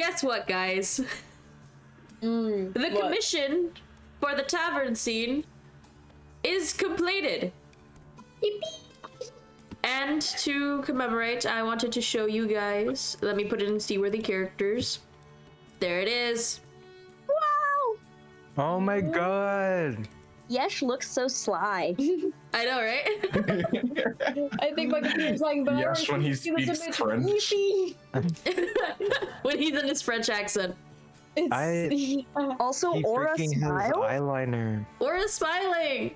guess what, guys? The commission for the tavern scene is completed. Yippee! And to commemorate, I wanted to show you guys. Let me put it in Seaworthy characters. There it is. Wow! Oh my god. Yesh looks so sly. I know, right? I think my computer's like, but Yes, when he speaks French. Yippee! When he's in his French accent. It's, Also, He Aura freaking has smile. eyeliner. Or smiling.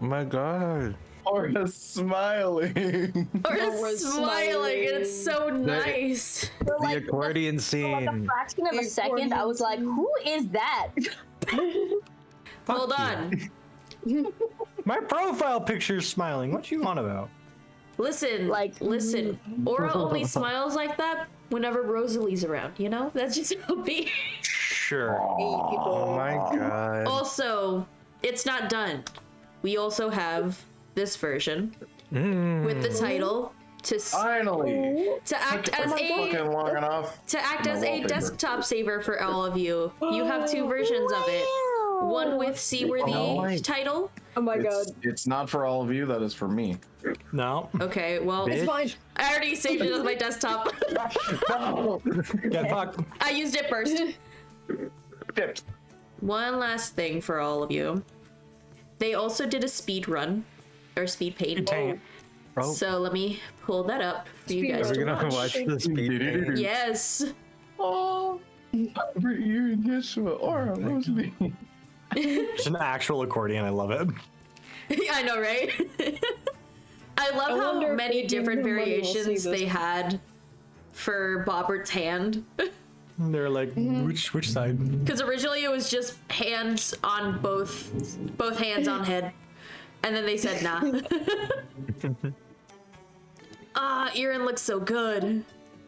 Oh my god. Or a smiling. Or Or smiling. And it's so The- nice. For like, The accordion for like a scene. fraction of a second, I was like, "Who is that?" Hold on. My profile picture's smiling. What you on about? Listen, listen. Aura only smiles like that whenever Rosalee's around, you know? That's just how it be. Sure. Oh my god. Also, it's not done. We also have this version with the title Finally. to act as Fucking long enough. a wallpaper. desktop saver for all of you. You have two versions of it. One with Seaworthy Nice. title. oh my god. It's not for all of you, that is for me. No. Okay, well, It's Bitch. fine. I already saved it as my desktop. Get fucked. I used it first. Dipped. One last thing for all of you. They also did a speed run or speed paint. Tank. Oh, So let me pull that up for you Speed guys run. we're to gonna watch. watch the speed paint. Yes. Oh, you and Yeshua, Aura, Rosalee. It's an actual accordion. I love it. I know, right? I love I how wonder if many maybe different the money will see variations this. they had for Bobert's hand. They're like, which side? Because originally it was just hands on both hands on head. And then they said nah. Erin looks so good.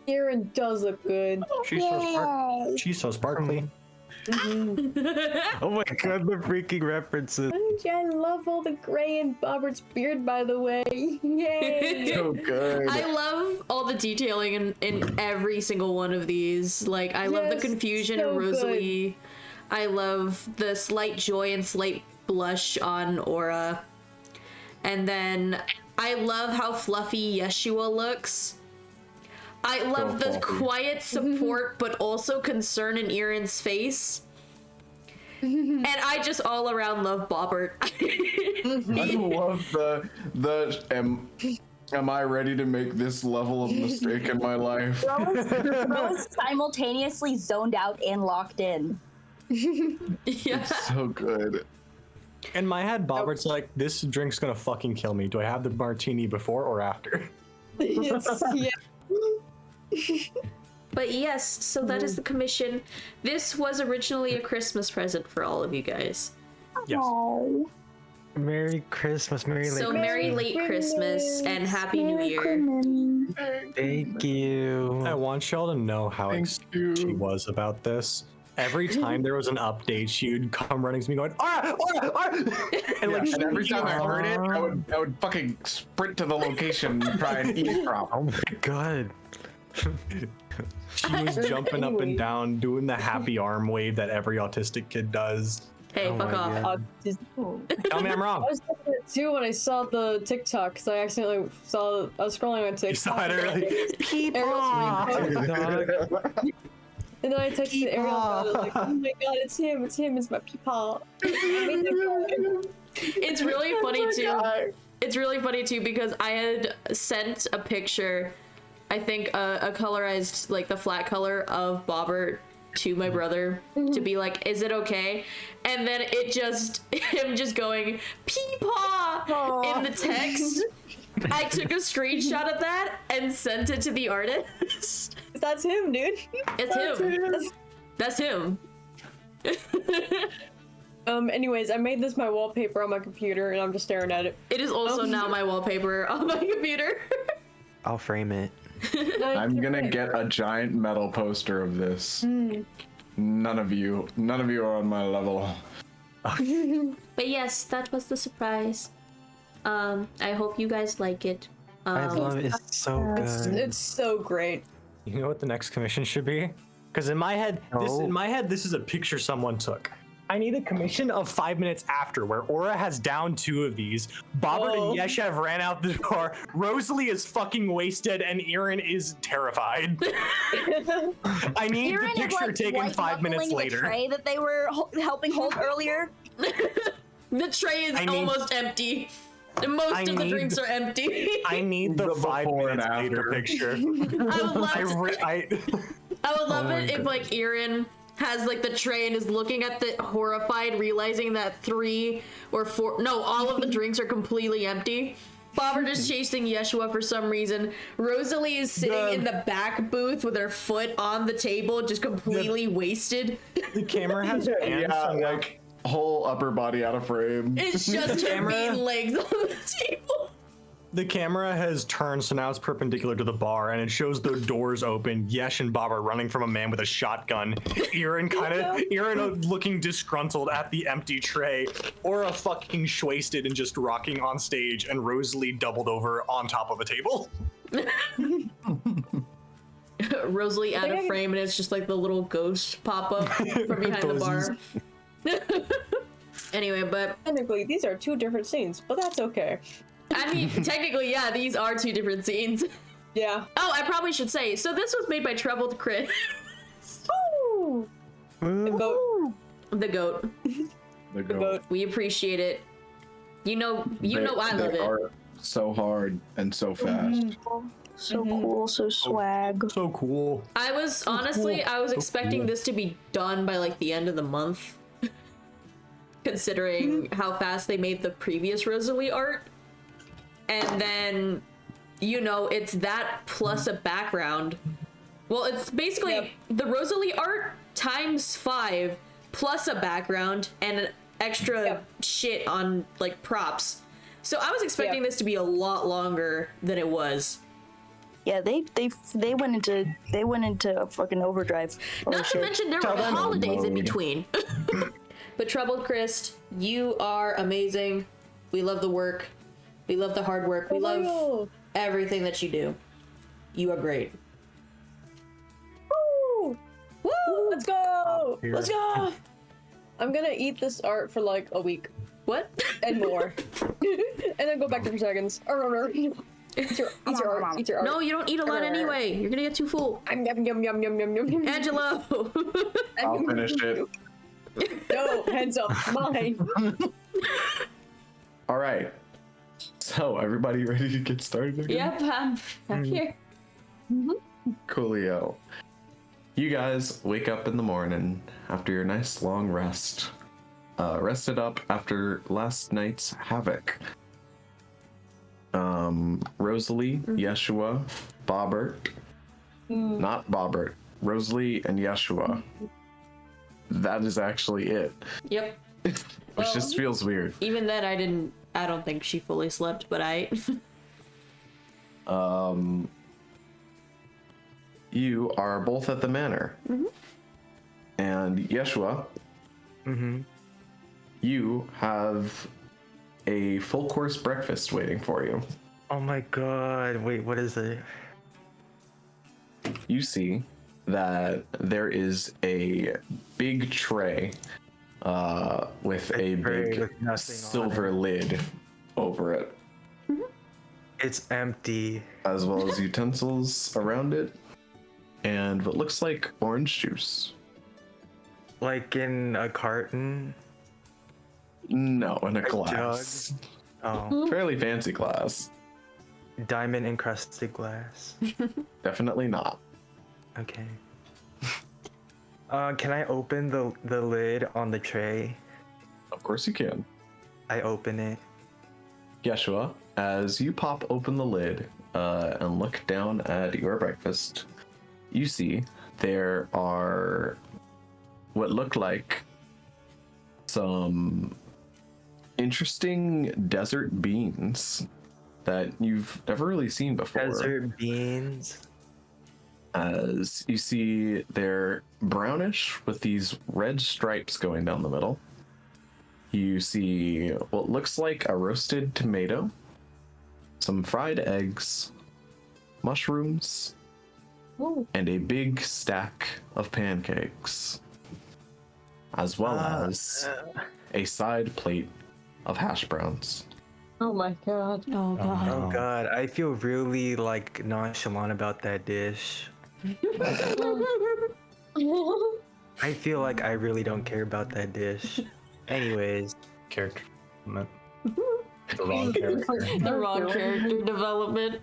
Aaron does look good. She's so sparkly. Oh my god, the freaking references. I love all the gray in Bobert's beard, by the way. Yay! So good. I love all the detailing in every single one of these. Like, I love the Yes, confusion so in Rosalee. I love the slight joy and slight blush on Aura. And then I love how fluffy Yeshua looks. I love the fluffy. quiet support but also concern in Erin's face. And I just all around love Bobert. I love the am I ready to make this level of mistake in my life? Rose simultaneously zoned out and locked in. Yeah. So good. In my head, Bobert's like, this drink's gonna fucking kill me. Do I have the martini before or after? Yeah. But yes, so that is the commission. This was originally a Christmas present for all of you guys. Yes. Oh. Merry Christmas, Merry So late Merry Late Christmas and Happy New Year. Thank you. I want y'all to know how Thank excited she you. was about this. Every time there was an update, she'd come running to me going, "Ah, ah, ah!" And like, And every time I heard it, I would fucking sprint to the location and try and eavesdrop. Oh my god. she was jumping up and down, doing the happy arm wave that every autistic kid does. Hey, Oh fuck my off. God. Tell me I'm wrong. I was thinking it too when I saw the TikTok, because I accidentally saw, I was scrolling on TikTok. You saw it early. And then I texted Ariel about it, like, oh my god, it's him, it's my peepaw. It's really funny too. It's really funny too because I had sent a picture, I think a colorized, like the flat color of Bobert to my brother to be like, is it okay? And then it just, him just going, peepaw in the text. I took a screenshot of that and sent it to the artist. That's him, dude. It's him. That's him. Anyways, I made this my wallpaper on my computer, and I'm just staring at it. It is also now my wallpaper on my computer. I'll frame it. I'm gonna get a giant metal poster of this. None of you are on my level. But yes, that was the surprise. I hope you guys like it. I love it. It's so It's good. so great. You know what the next commission should be? Because in my head, this is a picture someone took. I need a commission of 5 minutes after, where Aura has downed 2 of these. Bobert and Yeshev ran out the door. Rosalee is fucking wasted, and Erin is terrified. I need Erin the picture is, taken 5 minutes later. The tray that they were helping hold earlier. The tray is almost empty. Most of the drinks are empty. I need the 5 minutes later picture. I would love I would love it if like Erin has like the tray and is looking at the horrified, realizing that 3 or 4, no, all of the drinks are completely empty. Bobber is chasing Yeshua for some reason. Rosalee is sitting in the back booth with her foot on the table, just completely wasted. The camera has pans. Yeah, like whole upper body out of frame. It's just her feet and legs on the table. The camera has turned, so now it's perpendicular to the bar, and it shows the doors open. Yesh and Bob are running from a man with a shotgun. Erin looking disgruntled at the empty tray. Aura fucking wasted and just rocking on stage, and Rosalee doubled over on top of a table. Rosalee out of frame, and it's just like the little ghost pop up from behind the bar. Anyway, but technically these are 2 different scenes, but that's okay. I mean, technically, yeah, these are 2 different scenes. Yeah. Oh, I probably should say, so this was made by Troubled Crit. Ooh. The goat. The goat. The goat. We appreciate it. You know I love it. Are so hard and so fast. So cool, so swag. So cool. I was honestly, I was expecting this to be done by like the end of the month. Considering how fast they made the previous Rosalee art. And then, it's that plus a background. Well, it's basically the Rosalee art times 5 plus a background and extra shit on like props. So I was expecting this to be a lot longer than it was. Yeah, they went into fucking overdrive. Not to mention there were holidays in between. But Troubled Christ, you are amazing. We love the work. We love the hard work. We love everything that you do. You are great. Woo! Woo! Let's go! Let's go! I'm gonna eat this art for like a week. What? And more. And then go back to 3 seconds. Eat your art. Eat your art. No, you don't eat a lot anyway. You're gonna get too full. Yum, yum, yum, yum, yum, yum. Angelo! I'll finish it. No, hands up. Mine. All right. So, everybody ready to get started again? Yep, I'm here. Coolio. You guys wake up in the morning after your nice long rest. Rested up after last night's havoc. Rosalee, Yeshua, Bobert. Not Bobert. Rosalee and Yeshua. That is actually it. Yep. Which just feels weird. Even then, I don't think she fully slept, but You are both at the manor. And Yeshua, you have a full course breakfast waiting for you. Oh my god, wait, what is it? You see that there is a big tray with a big with nothing on silver lid over it, It's empty. as well as utensils around it, and what looks like orange juice. Like in a carton? No, in a glass. Oh, Fairly fancy glass. diamond encrusted glass. Definitely not. Okay. Can I open the lid on the tray? Of course you can. I open it. Yeshua, as you pop open the lid and look down at your breakfast, you see there are what look like some interesting desert beans that you've never really seen before. Desert beans. As you see, they're brownish with these red stripes going down the middle. You see what looks like a roasted tomato, some fried eggs, mushrooms, and a big stack of pancakes, as well as a side plate of hash browns. Oh my god. Oh god. Oh god, I feel really like nonchalant about that dish. I feel like I really don't care about that dish. Anyways, Character development. The wrong character. The wrong character development.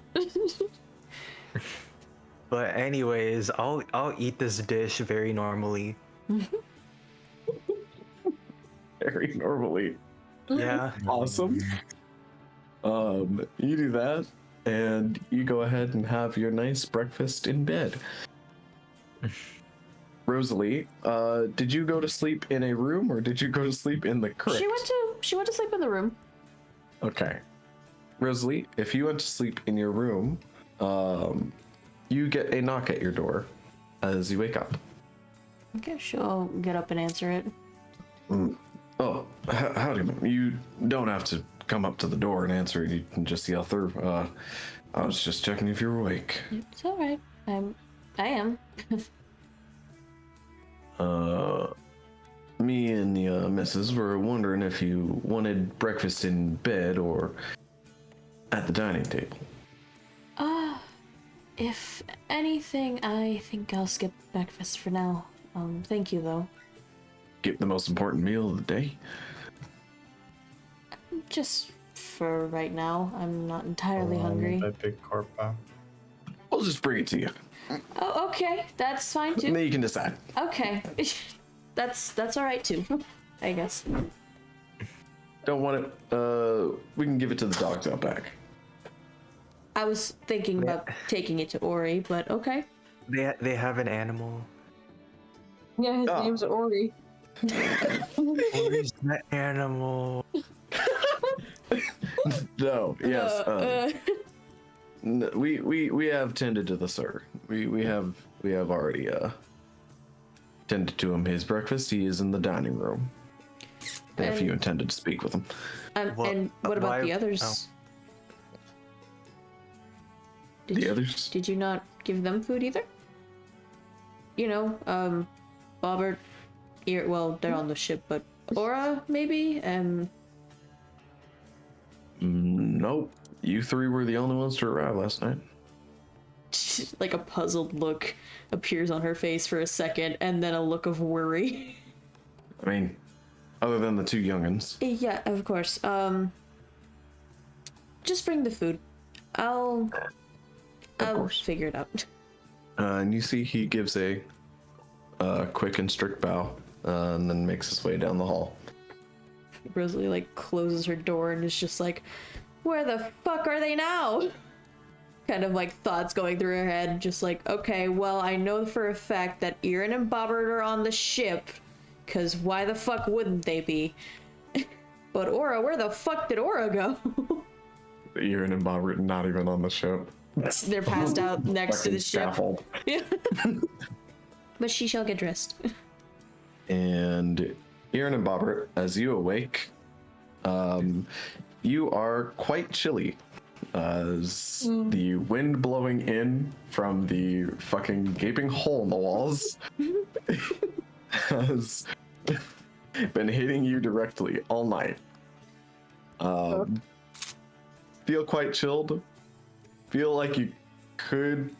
but anyways, I'll eat this dish very normally. Very normally. Yeah. Awesome. You do that, and you go ahead and have your nice breakfast in bed. Rosalee, did you go to sleep in a room or did you go to sleep in the crypt? She went to sleep in the room. Okay. Rosalee, if you went to sleep in your room, you get a knock at your door as you wake up. Okay, she'll get up and answer it. Oh, howdy. You don't have to come up to the door and answer it. You can just yell through. I was just checking if you were awake. It's all right. I am. Me and the missus were wondering if you wanted breakfast in bed or at the dining table. If anything, I think I'll skip breakfast for now. Thank you though. Get the most important meal of the day. Just for right now, I'm not entirely hungry. That big corp. We'll just bring it to you. Oh, okay, that's fine And too. then you can decide. Okay, that's all right too, I guess. Don't want it, we can give it to the dogs out back. I was thinking about taking it to Ori, but okay. They have an animal. Yeah, his Oh. name's Ori. Where's the animal? No, yes. We have tended to the sir. We have already tended to him. His breakfast. He is in the dining room. If you intended to speak with him. And what about the others? Oh. Did Others? Did you not give them food either? You know, Bobert, well, they're on the ship, but Aura, maybe? Nope. You three were the only ones to arrive last night. Like a puzzled look appears on her face for a second, and then a look of worry. I mean, other than the two youngins. Yeah, of course. Just bring the food. I'll course. figure it out. And you see he gives a quick and strict bow, and then makes his way down the hall. Rosalee like closes her door and is just like, where the fuck are they now? Kind of like thoughts going through her head, just like, okay, well, I know for a fact that Aeon and Bobert are on the ship, because why the fuck wouldn't they be? But Aura, where the fuck did Aura go? Aeon and Bob were not even on the ship. They're passed out next to the ship. Scaffold. Yeah. But she shall get dressed. And Aeon and Bobert, as you awake, you are quite chilly. As the wind blowing in from the fucking gaping hole in the walls has been hitting you directly all night. Feel quite chilled. Feel like you could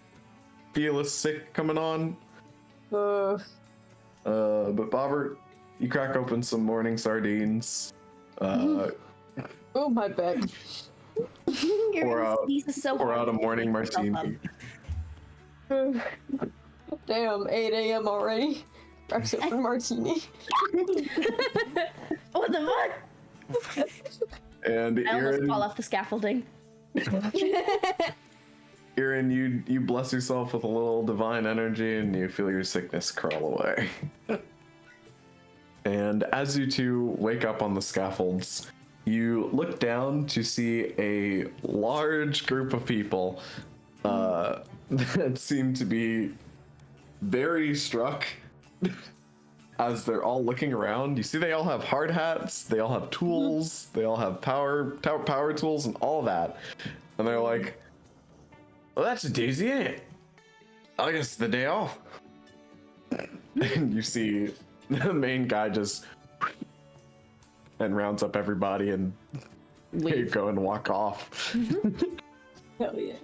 feel a sick coming on. But Bobert, you crack open some morning sardines. Oh, my back. Pour out so a morning martini. Damn, 8 a.m. already. Breakfast for martini. What the fuck? And I almost Aaron, fall off the scaffolding. Aaron, you bless yourself with a little divine energy, and you feel your sickness crawl away. And as you two wake up on the scaffolds, you look down to see a large group of people that seem to be very struck as they're all looking around. You see they all have hard hats, they all have tools, they all have power tools and all that. And they're like, well, that's a daisy, ain't it? I guess it's the day off. And you see the main guy just and rounds up everybody and they go and walk off. Hell yeah.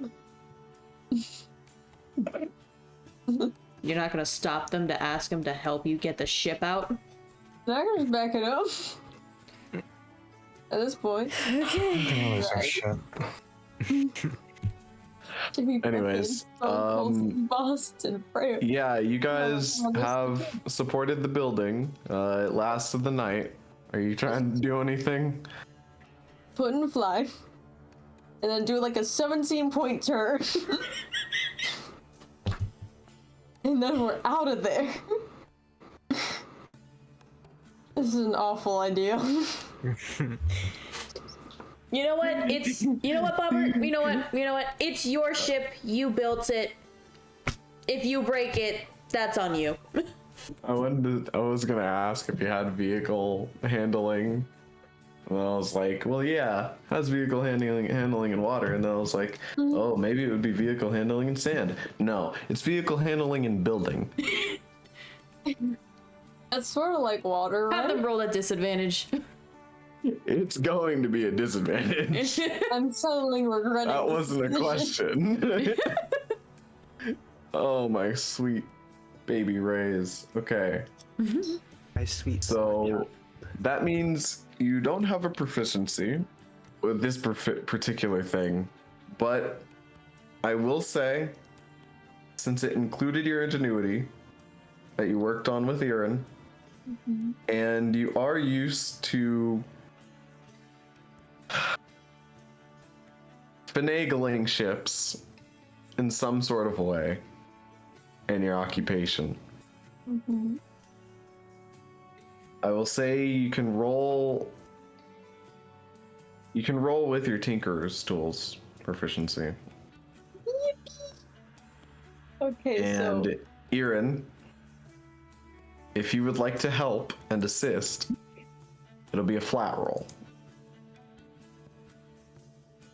You're not gonna stop them to ask them to help you get the ship out? I can just back it up. At this point. Oh, some shit. Anyways, Boston prayer. yeah, you guys have supported the building. It lasted the night. Are you trying to do anything? Put in fly. And then do like a 17-point turn. And then we're out of there. This is an awful idea. You know what? You know what, Bobert? You know what? It's your ship. You built it. If you break it, that's on you. I was gonna ask if you had vehicle handling. And then I was like, well, yeah, it has vehicle handling in water. And then I was like, oh, maybe it would be vehicle handling in sand. No, it's vehicle handling in building. That's sort of like water, right? Have them roll at disadvantage. It's going to be a disadvantage. I'm suddenly regretting That this wasn't a decision. question. Oh, my sweet baby rays. Okay. My sweet. So that means you don't have a proficiency with this particular thing, but I will say, since it included your ingenuity that you worked on with Aaron, and you are used to finagling ships in some sort of way in your occupation. I will say you can roll with your tinkerer's tools proficiency. Okay, And so Erin, if you would like to help and assist, it'll be a flat roll.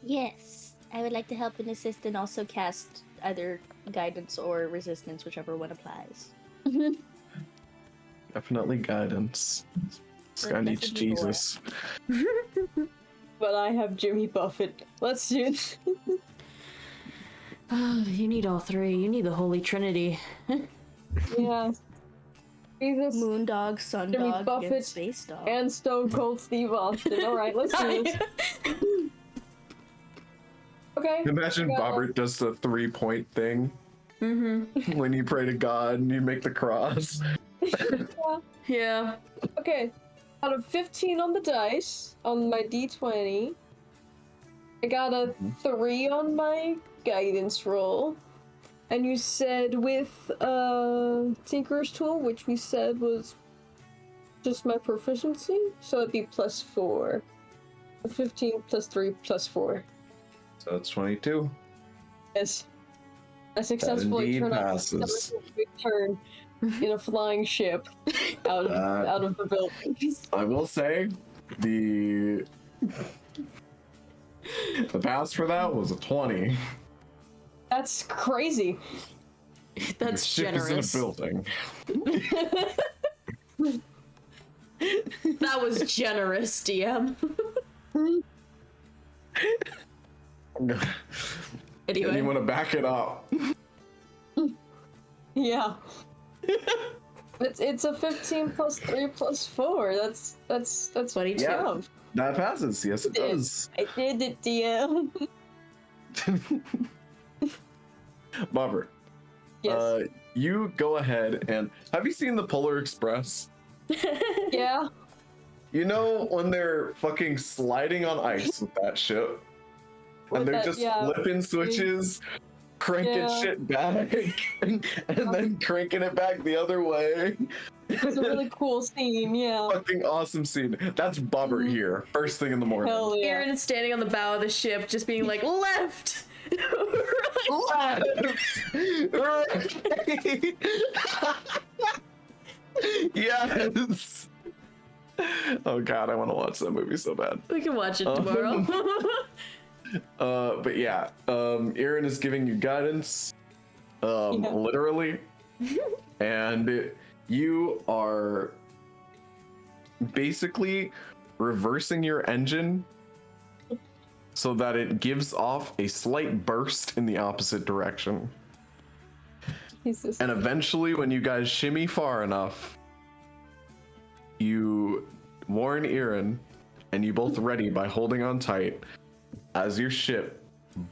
Yes, I would like to help and assist and also cast either guidance or resistance, whichever one applies. Definitely guidance. This guy needs Jesus. but I have Jimmy Buffett. Let's do it. You need all three. You need the Holy Trinity. Yeah. Jesus. Moondog, Jimmy Sundog, Buffett, and Space Dog. and Stone Cold Steve Austin. Alright, let's do this. Okay. Imagine Bobert does the 3-point thing. When you pray to God and you make the cross. Yeah. Okay. Out of 15 on the dice, on my d20, I got a 3 on my guidance roll. And you said with Tinker's Tool, which we said was just my proficiency, so it'd be +4. 15 plus 3 plus 4. So that's 22. Yes. I successfully indeed turned off passes. a big turn in a flying ship out of the building. I will say, the pass for that was a 20. That's crazy. That's the ship generous. is in a building. That was generous, DM. Anyway. And you want to back it up. Yeah. It's a 15 plus 3 plus 4. That's 22. Yeah. That passes. Yes, it does. I did it, DM. Bobber, Yes. you go ahead and have you seen the Polar Express? Yeah. You know when they're fucking sliding on ice with that ship? With And they're that- just yeah. flipping switches, cranking Yeah. shit back, and then cranking it back the other way. It's a really cool scene, yeah. Fucking awesome scene. That's Bobber here, first thing in the morning. Hell yeah. Aaron is standing on the bow of the ship, just being like, left! Left! Yes! Oh god, I want to watch that movie so bad. We can watch it tomorrow. But yeah, Aaron is giving you guidance. literally. And you are basically reversing your engine so that it gives off a slight burst in the opposite direction. Jesus. And eventually, when you guys shimmy far enough, you warn Irin, and you both ready by holding on tight as your ship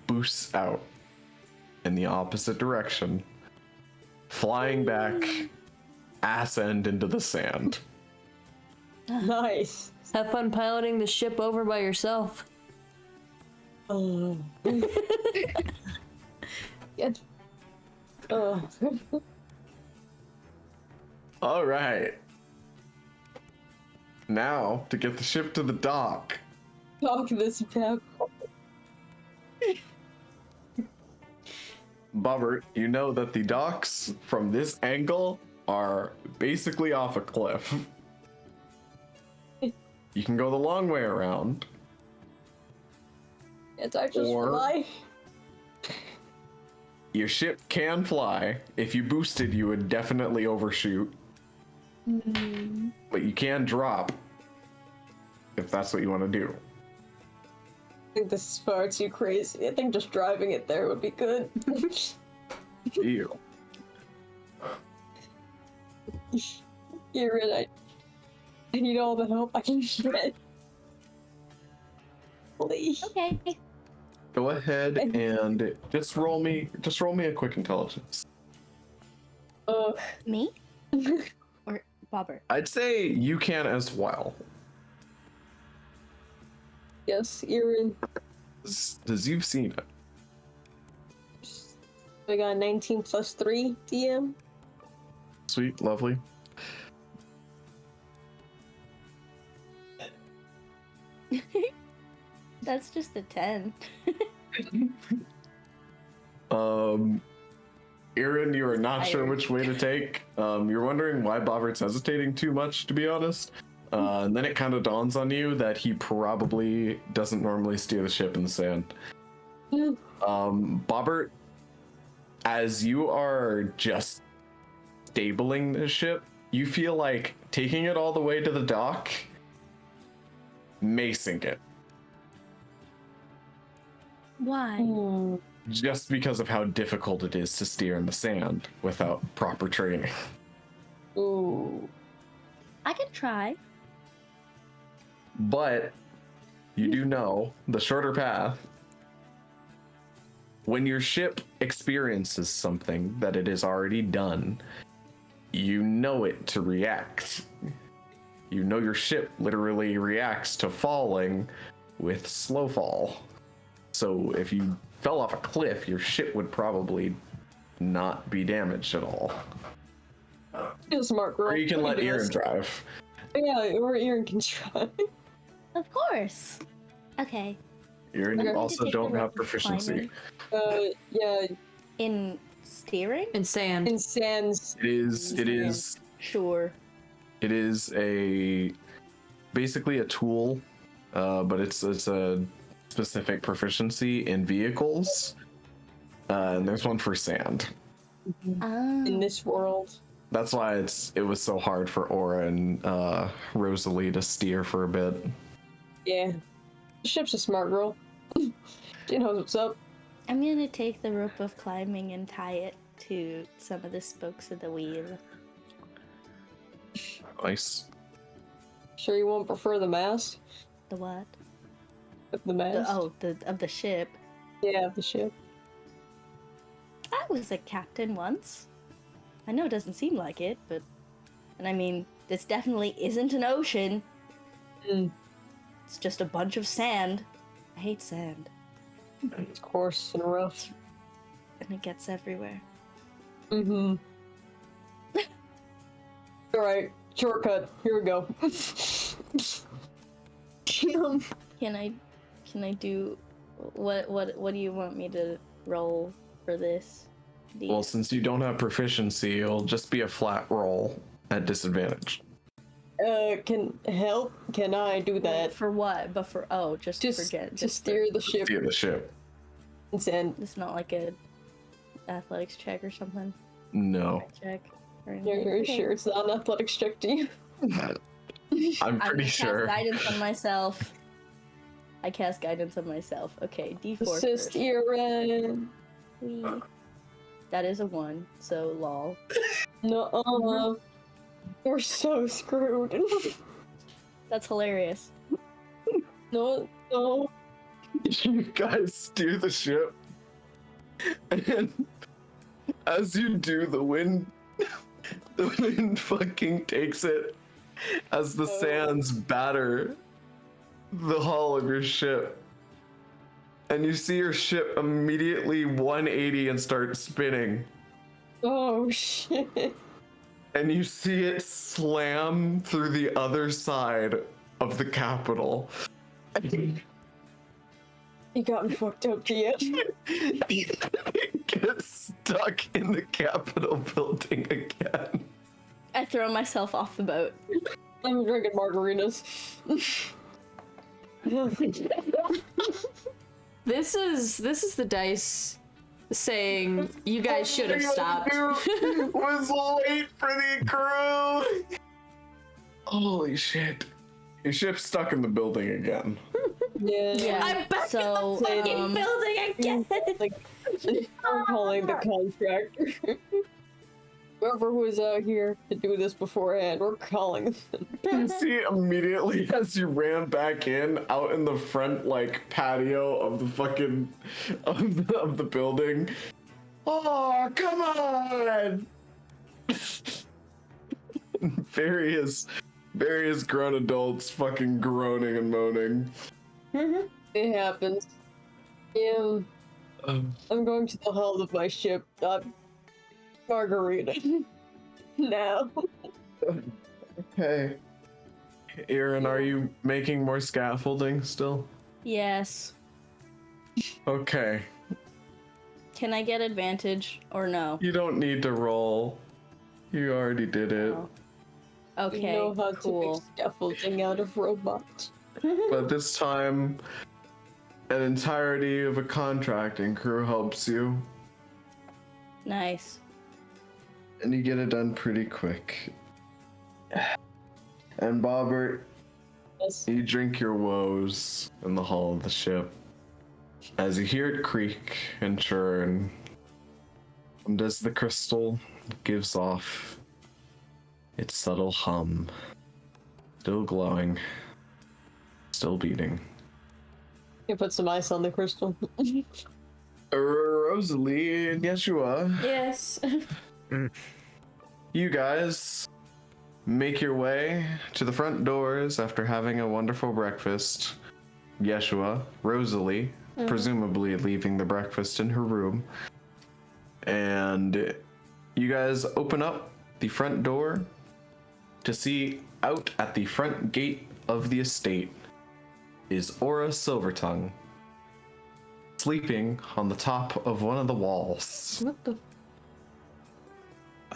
boosts out in the opposite direction, flying back ass end into the sand. Nice. Have fun piloting the ship over by yourself. Good. All right. Now, to get the ship to the dock. Talk this back. Bobert, you know that the docks from this angle are basically off a cliff. You can go the long way around. Can't I just Or- fly? Your ship can fly. If you boosted, you would definitely overshoot. But you can drop if that's what you want to do. I think this is far too crazy. I think just driving it there would be good. You. You're right. I need all the help I can get. Please. Okay. Go ahead and just roll me a quick intelligence. Me? Or Bobber? I'd say you can as well. Yes, Irin. Because you've seen it. I got 19 plus 3 DM. Sweet, lovely. That's just a 10. Irin, you are not sure which way to take. You're wondering why Bobert's hesitating too much, to be honest. And then it kind of dawns on you that he probably doesn't normally steer the ship in the sand. Bobert, as you are just stabling the ship, you feel like taking it all the way to the dock may sink it. Why? Just because of how difficult it is to steer in the sand without proper training. Ooh. I can try. But you do know the shorter path. When your ship experiences something that it has already done, you know it to react. You know your ship literally reacts to falling with slow fall. So if you fell off a cliff, your ship would probably not be damaged at all. You're a smart girl. Or you can We let do Irin this. drive. Yeah, or Irin can try. Of course. Okay. Irin, Okay. you also don't have proficiency. Yeah, In steering? In sand. in sands. It is Sure. basically a tool, but it's a specific proficiency in vehicles, and there's one for sand. In this world. That's why it was so hard for Aura and Rosalee to steer for a bit. Yeah. The ship's a smart girl. She knows what's up. I'm gonna take the rope of climbing and tie it to some of the spokes of the wheel. Nice. Sure you won't prefer the mast? The what? The mast? Of the ship. Yeah, the ship. I was a captain once. I know it doesn't seem like it, but... And I mean, this definitely isn't an ocean. It's just a bunch of sand. I hate sand. It's coarse and rough. And it gets everywhere. Mm-hmm. Alright, shortcut. Here we go. Can I do... What do you want me to roll for this? Well, since you don't have proficiency, it'll just be a flat roll at disadvantage. Can I do that? For what? But for... Oh, just Just forget. to steer the ship Steer the ship. in sand. It's not like a athletics check or something? No. Check. Or You're anything? sure it's not an athletics check, do you? I'm I'm pretty gonna sure. cast guidance on myself. I cast guidance on myself. Okay, D4 Assist first. Aaron. Whee. That is a 1, so lol. No, we're so screwed. That's hilarious. No. You guys steer the ship, and as you do, the wind fucking takes it as the sands batter the hull of your ship, and you see your ship immediately 180 and start spinning, Oh shit. and you see it slam through the other side of the capital. You got me fucked up, Gia. It gets stuck in the Capitol building again. I throw myself off the boat. I'm drinking margaritas. This is the dice saying you guys should have stopped. Was late for the crew. Holy shit! Your ship's stuck in the building again. Yeah. I'm back So, in the fucking building again. Like, I'm calling the contractor. Whoever was out here to do this beforehand, we're calling them. You see immediately as you ran back in, out in the front like patio of the fucking of the building. Oh, come on! various grown adults fucking groaning and moaning. It happens. Yeah. I'm going to the hull of my ship. Margarita. Now. Okay. Aaron, are you making more scaffolding still? Yes. Okay. Can I get advantage or no? You don't need to roll. You already did it. Oh. Okay, You know how cool. to make scaffolding out of robots. But this time, an entirety of a contracting crew helps you, Nice. and you get it done pretty quick. And Bobert, Yes. you drink your woes in the hull of the ship as you hear it creak and churn, and as the crystal gives off its subtle hum, still glowing, still beating. You put some ice on the crystal. Rosalee and Yeshua, Yes. you guys make your way to the front doors after having a wonderful breakfast. Yeshua, Rosalee, presumably leaving the breakfast in her room. And you guys open up the front door to see out at the front gate of the estate is Aura Silvertongue, sleeping on the top of one of the walls. What the?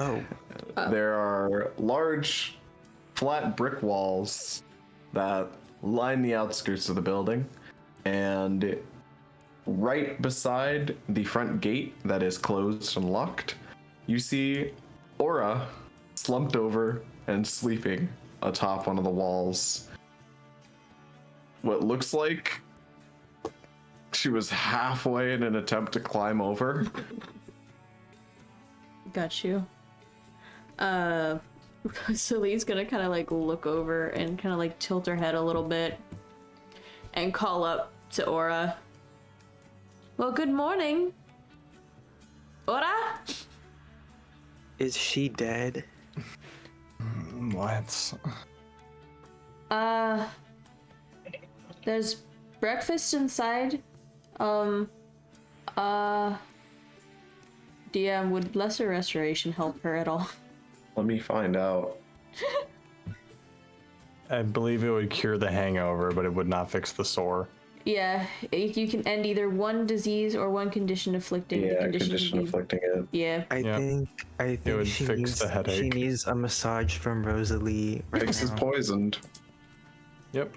Oh, There are large, flat brick walls that line the outskirts of the building, and right beside the front gate that is closed and locked, you see Aura slumped over and sleeping atop one of the walls. What looks like she was halfway in an attempt to climb over. Got you. Rosalee's gonna kind of like look over and kind of like tilt her head a little bit and call up to Aura. Well, good morning. Aura? is she dead? What? There's breakfast inside. DM, would lesser restoration help her at all? Let me find out. I believe it would cure the hangover, but it would not fix the sore. Yeah, you can end either one disease or one condition afflicting the Yeah, condition. condition can be- afflicting it. Yeah. I Yeah. think would she fix needs the she headache. needs a massage from Rosalee right Fix is now. poisoned. Yep.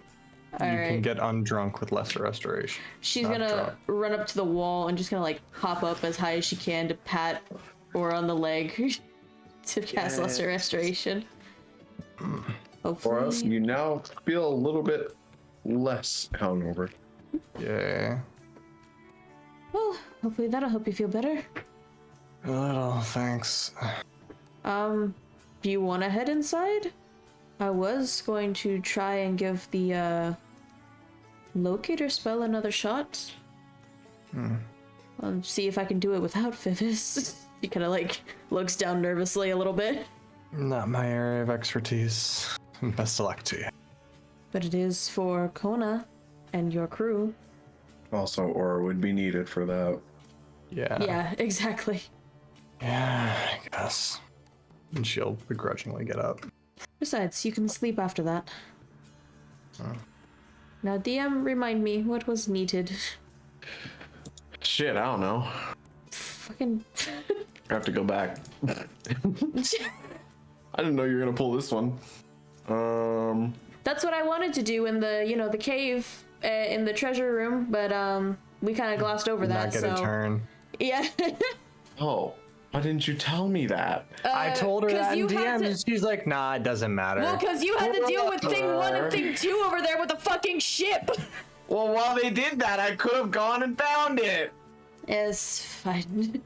You can Alright. get undrunk with lesser restoration. She's Not gonna drunk. run up to the wall and just gonna like hop up as high as she can to pat Aura on the leg to cast lesser restoration. For Hopefully. us, you now feel a little bit less hungover. Yeah. Well, hopefully that'll help you feel better. A little, thanks. Do you want to head inside? I was going to try and give the locator spell another shot. See if I can do it without Fivis. He kind of like looks down nervously a little bit. Not my area of expertise. Best of luck to you. But it is for Kona and your crew. Also, Aura would be needed for that. Yeah. Yeah, exactly. Yeah, I guess. And she'll begrudgingly get up. Besides, you can sleep after that. Now, DM, remind me, what was needed? Shit, I don't know. Fucking... I have to go back. I didn't know you were gonna pull this one. That's what I wanted to do in the, you know, the cave in the treasure room, but we kind of glossed over that. Not get so a turn. yeah. Oh, why didn't you tell me that? I told her 'cause that in you had DM, to- and she's like, nah, it doesn't matter. Well, because you had to deal with thing 1 and thing 2 over there with the fucking ship. Well, while they did that, I could have gone and found it. It's fine.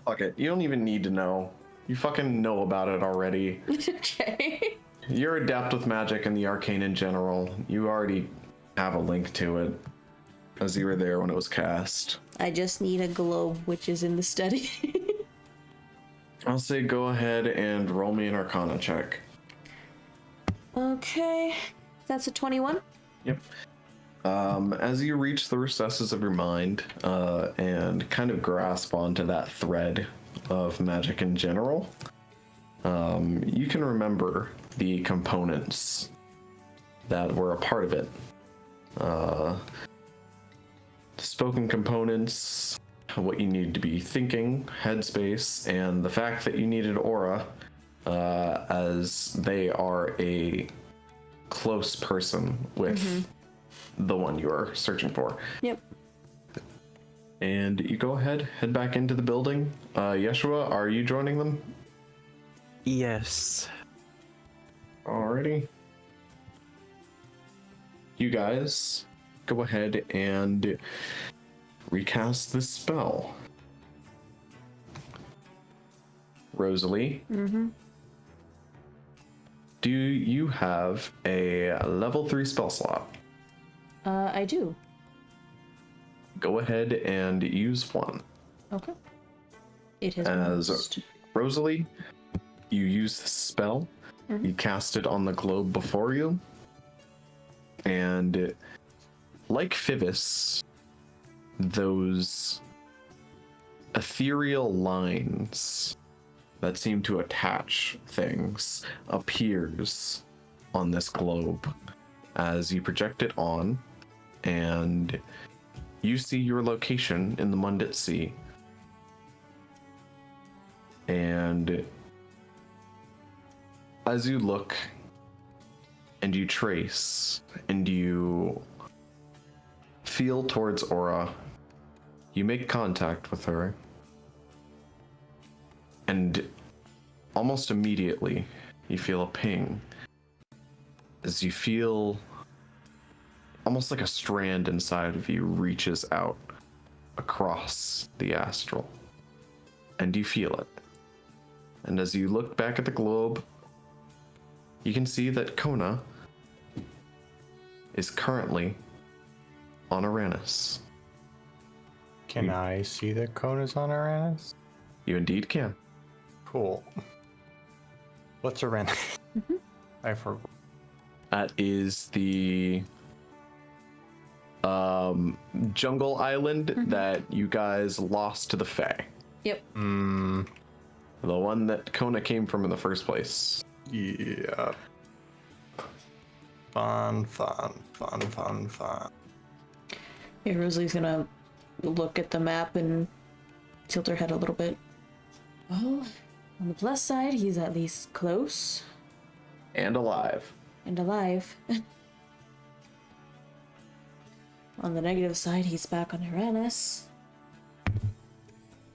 Fuck it. You don't even need to know. You fucking know about it already. Okay. You're adept with magic and the arcane in general. You already have a link to it, as you were there when it was cast. I just need a globe, which is in the study. I'll say go ahead and roll me an arcana check. Okay. That's a 21. Yep. As you reach the recesses of your mind and kind of grasp onto that thread of magic in general, you can remember the components that were a part of it. Spoken components, what you need to be thinking, headspace, and the fact that you needed Aura as they are a close person with the one you are searching for. Yep. And you go ahead, head back into the building. Yeshua, are you joining them? Yes. Alrighty. You guys go ahead and recast this spell. Rosalee. Do you have a level 3 spell slot? I do. Go ahead and use one. Okay. It has As been used. Rosalee, you use the spell. You cast it on the globe before you. And like Fivis, those ethereal lines that seem to attach things appears on this globe as you project it on, and you see your location in the Mundit Sea. And as you look and you trace and you feel towards Aura, you make contact with her, and almost immediately you feel a ping as you feel almost like a strand inside of you reaches out across the astral, and you feel it. And as you look back at the globe, you can see that Kona is currently on Uranus. Can I see that Kona's on Uranus? You indeed can. Cool. What's Uranus? I forgot. That is the jungle island that you guys lost to the Fae. Yep. Mm, The one that Kona came from in the first place. yeah. Fun. Yeah, Rosalie's gonna look at the map and tilt her head a little bit. Well, on the plus side, he's at least close And alive. and alive. on the negative side, he's back on Uranus.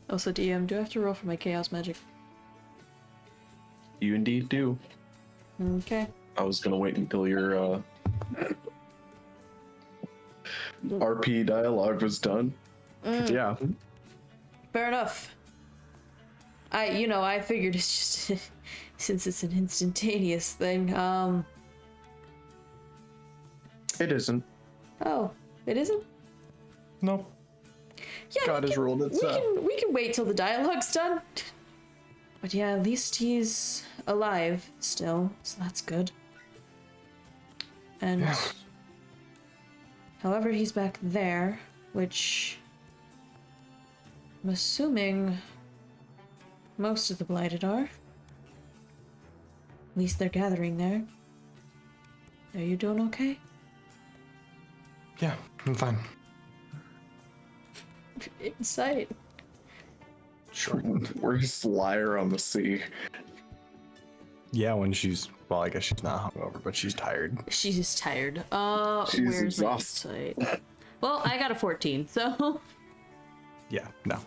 Also, DM, do I have to roll for my chaos magic? You indeed do. Okay. I was gonna wait until your RP dialogue was done. Yeah. Fair enough. I figured it's just since it's an instantaneous thing. It isn't. Oh, it isn't? No. Yeah, God has ruled it so. we can wait till the dialogue's done. But yeah, at least he's alive still, so that's good. And however, he's back there, which I'm assuming most of the Blighted are. At least they're gathering there. Are you doing okay? Yeah, I'm fine. Insight. Sure. Where's Liar on the sea? Yeah, when she's, well, I guess she's not hungover, but she's tired. She's just tired. She's Where's exhausted. my insight? Well, I got a 14, so Yeah, no.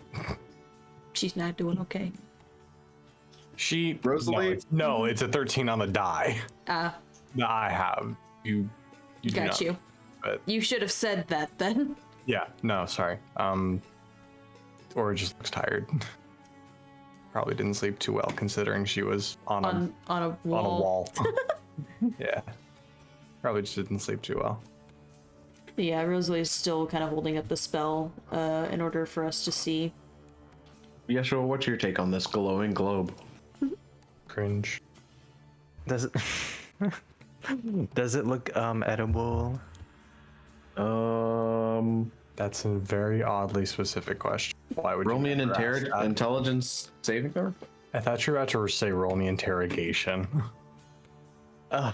she's not doing okay. She, Rosalee? No, it's a 13 on the die that I have. You do Got not, you. But You should have said that then. yeah, no, sorry. Or just looks tired. Probably didn't sleep too well considering she was on On a wall. a wall. Yeah. Probably just didn't sleep too well. Yeah, Rosalie is still kind of holding up the spell in order for us to see. Yeshua, what's your take on this glowing globe? Cringe. Does it does it look edible? That's a very oddly specific question. Why would Roll you me an ever ask that? intelligence saving throw? I thought you were about to say roll me interrogation. Oh.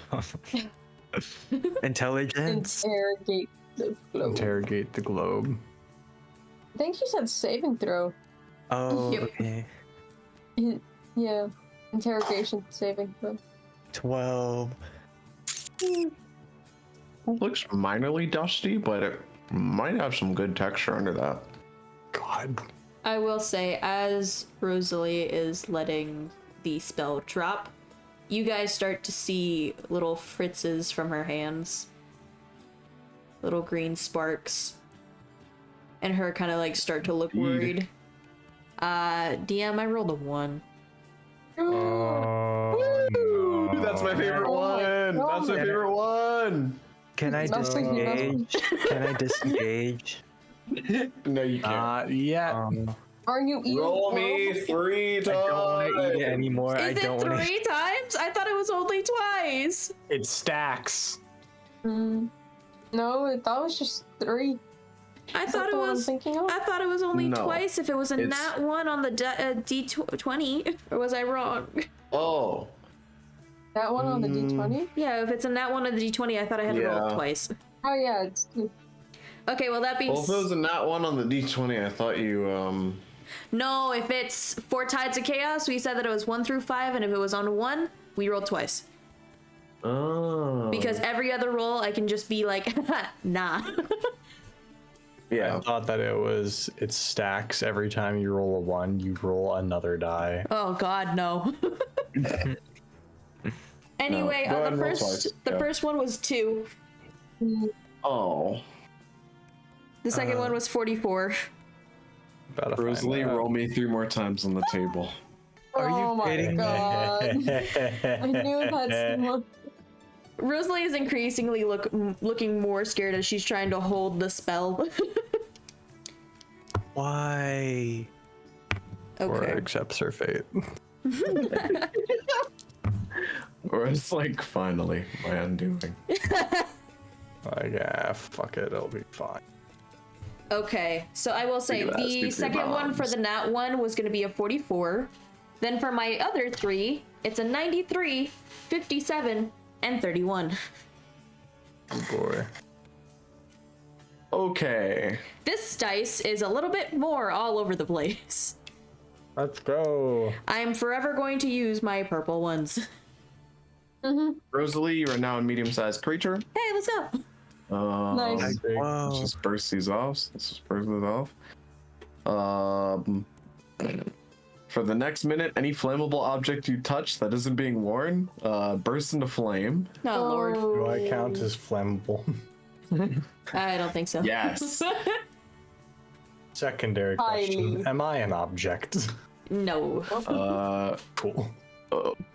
Intelligence? Interrogate the globe. Interrogate the globe. I think you said saving throw. Oh, Yep. okay. Yeah. Interrogation saving throw. 12. Looks minorly dusty, but it might have some good texture under that. God. I will say, as Rosalie is letting the spell drop, you guys start to see little fritzes from her hands. Little green sparks. And her kind of like start to look worried. DM, I rolled a 1. Oh, That's my favorite one! That's my favorite one! Can I Nothing, disengage? Can I disengage? No, you can't. Not yet. Are you eating? Roll me 3 I don't want to eat it times! anymore. I Is don't it want to. 3 times? I thought it was only twice. It stacks. No, that was just 3. I Is thought that it the one I'm was. thinking of? I thought it was only No, twice. If it was a it's- nat 1 on the D20, or was I wrong? Oh. That one on the D20? Yeah, if it's a nat 1 on the D20, I thought I had to roll it Yeah. twice. Oh yeah, it's 2. Okay, well that being Well, if it was a nat 1 on the d20, I thought you, no, if it's 4 tides of chaos, we said that it was 1 through 5, and if it was on 1, we rolled twice. Oh. Because every other roll, I can just be like, nah. Yeah. I thought that it stacks every time you roll a 1, you roll another die. Oh God, no. Anyway, Go ahead the and roll twice. Yeah. first one was 2. Oh. The second one was 44. About to find Rosalie, out. roll me 3 more times on the table. Are you Oh my kidding me? god. I knew it had someone. Rosalie is increasingly looking more scared as she's trying to hold the spell. Why? Or Okay. accepts her fate. Or it's like, finally, my undoing. Like, yeah, fuck it, it'll be fine. Okay, so I will say Think of it as the between second one for moms. the nat 1 was going to be a 44. Then for my other 3, it's a 93, 57, and 31. Oh boy. Okay. This dice is a little bit more all over the place. Let's go. I'm forever going to use my purple ones. Rosalie, you are now a medium-sized creature. Hey, let's go. Nice. Let's just burst these off. Let's just burst these off. For the next minute, any flammable object you touch that isn't being worn bursts into flame. Oh, Lord. Do I count as flammable? I don't think so. Yes. Secondary question. Highly. Am I an object? No. Cool.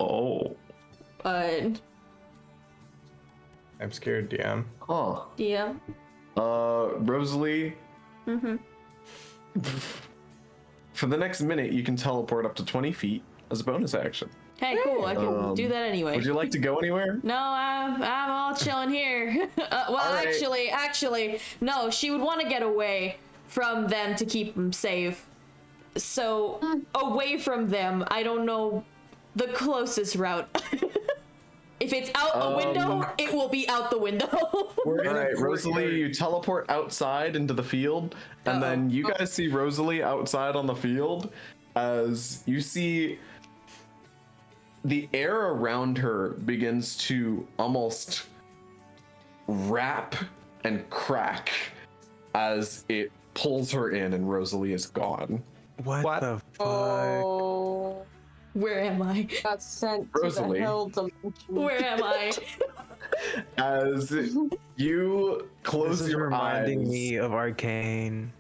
Oh. I'm scared, DM. Huh. Yeah. Rosalee. Mm-hmm. For the next minute, you can teleport up to 20 feet as a bonus action. Hey, cool. I can do that anyway. Would you like to go anywhere? No, I'm all chilling here. Well, right. actually, no. She would want to get away from them to keep them safe. So, away from them, I don't know the closest route. If it's out a window, it will be out the window. All right, Rosalee, you teleport outside into the field, and then you guys see Rosalee outside on the field as you see the air around her begins to almost wrap and crack as it pulls her in and Rosalee is gone. What the fuck? Oh, Where am I? got sent to Rosalee. the hell dimension. Where am I? As you close This is your reminding eyes, me of Arcane.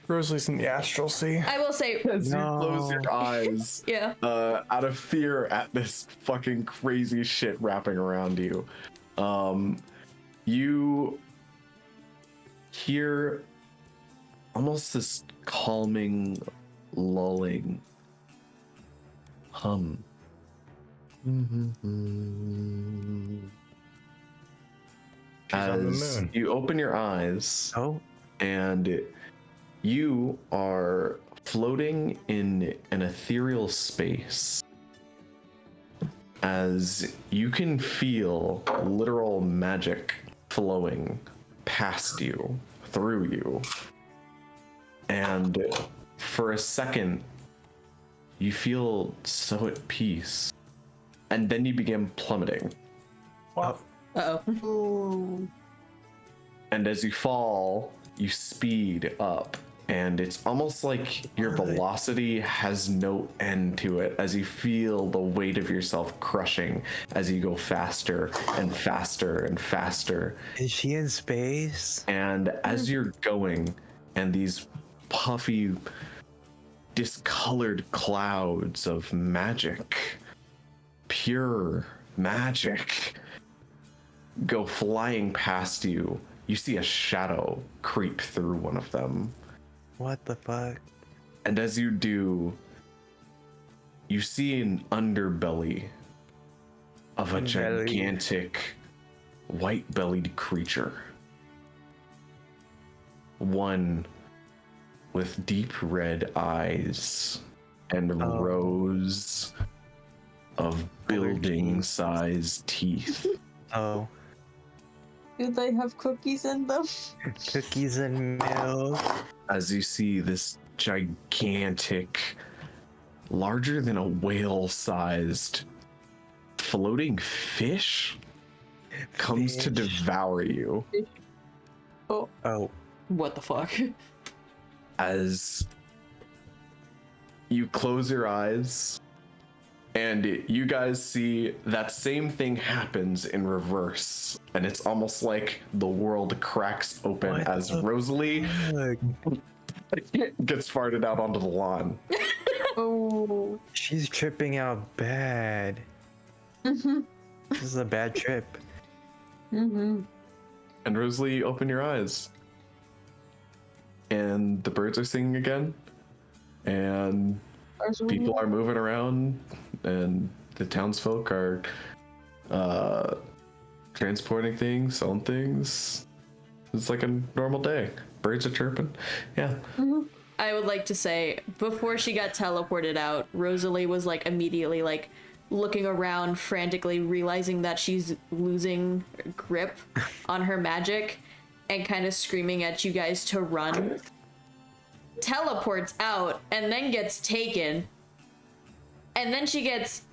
Rosalee's in the astral sea. I will say, as you close your eyes, yeah. out of fear at this fucking crazy shit wrapping around you, you hear almost this calming, lulling hum. She's on the As moon. you open your eyes, Oh, and you are floating in an ethereal space as you can feel literal magic flowing past you, through you. And for a second, you feel so at peace. And then you begin plummeting. Uh-oh. And as you fall, you speed up. And it's almost like your velocity has no end to it as you feel the weight of yourself crushing as you go faster and faster and faster. is she in space? And as you're going, and these puffy, discolored clouds of magic, pure magic, go flying past you, you see a shadow creep through one of them. What the fuck? And as you do, you see an underbelly of a Underbelly. gigantic white-bellied creature. One with deep red eyes and rows of building-sized teeth. Oh, Do they have cookies in them? cookies and milk. As you see this gigantic, larger than a whale-sized floating fish comes to Fish. devour you. Oh, What the fuck? As you close your eyes and you guys see that same thing happens in reverse, and it's almost like the world cracks open What as the Rosalee fuck? gets farted out onto the lawn. Oh. She's tripping out bad. This is a bad trip. And Rosalie, you open your eyes, and the birds are singing again, and people are moving around, and the townsfolk are transporting things, selling things. It's like a normal day. Birds are chirping. Yeah. I would like to say, before she got teleported out, Rosalee was like immediately like looking around frantically, realizing that she's losing grip on her magic and kind of screaming at you guys to run. Teleports out and then gets taken. And then she gets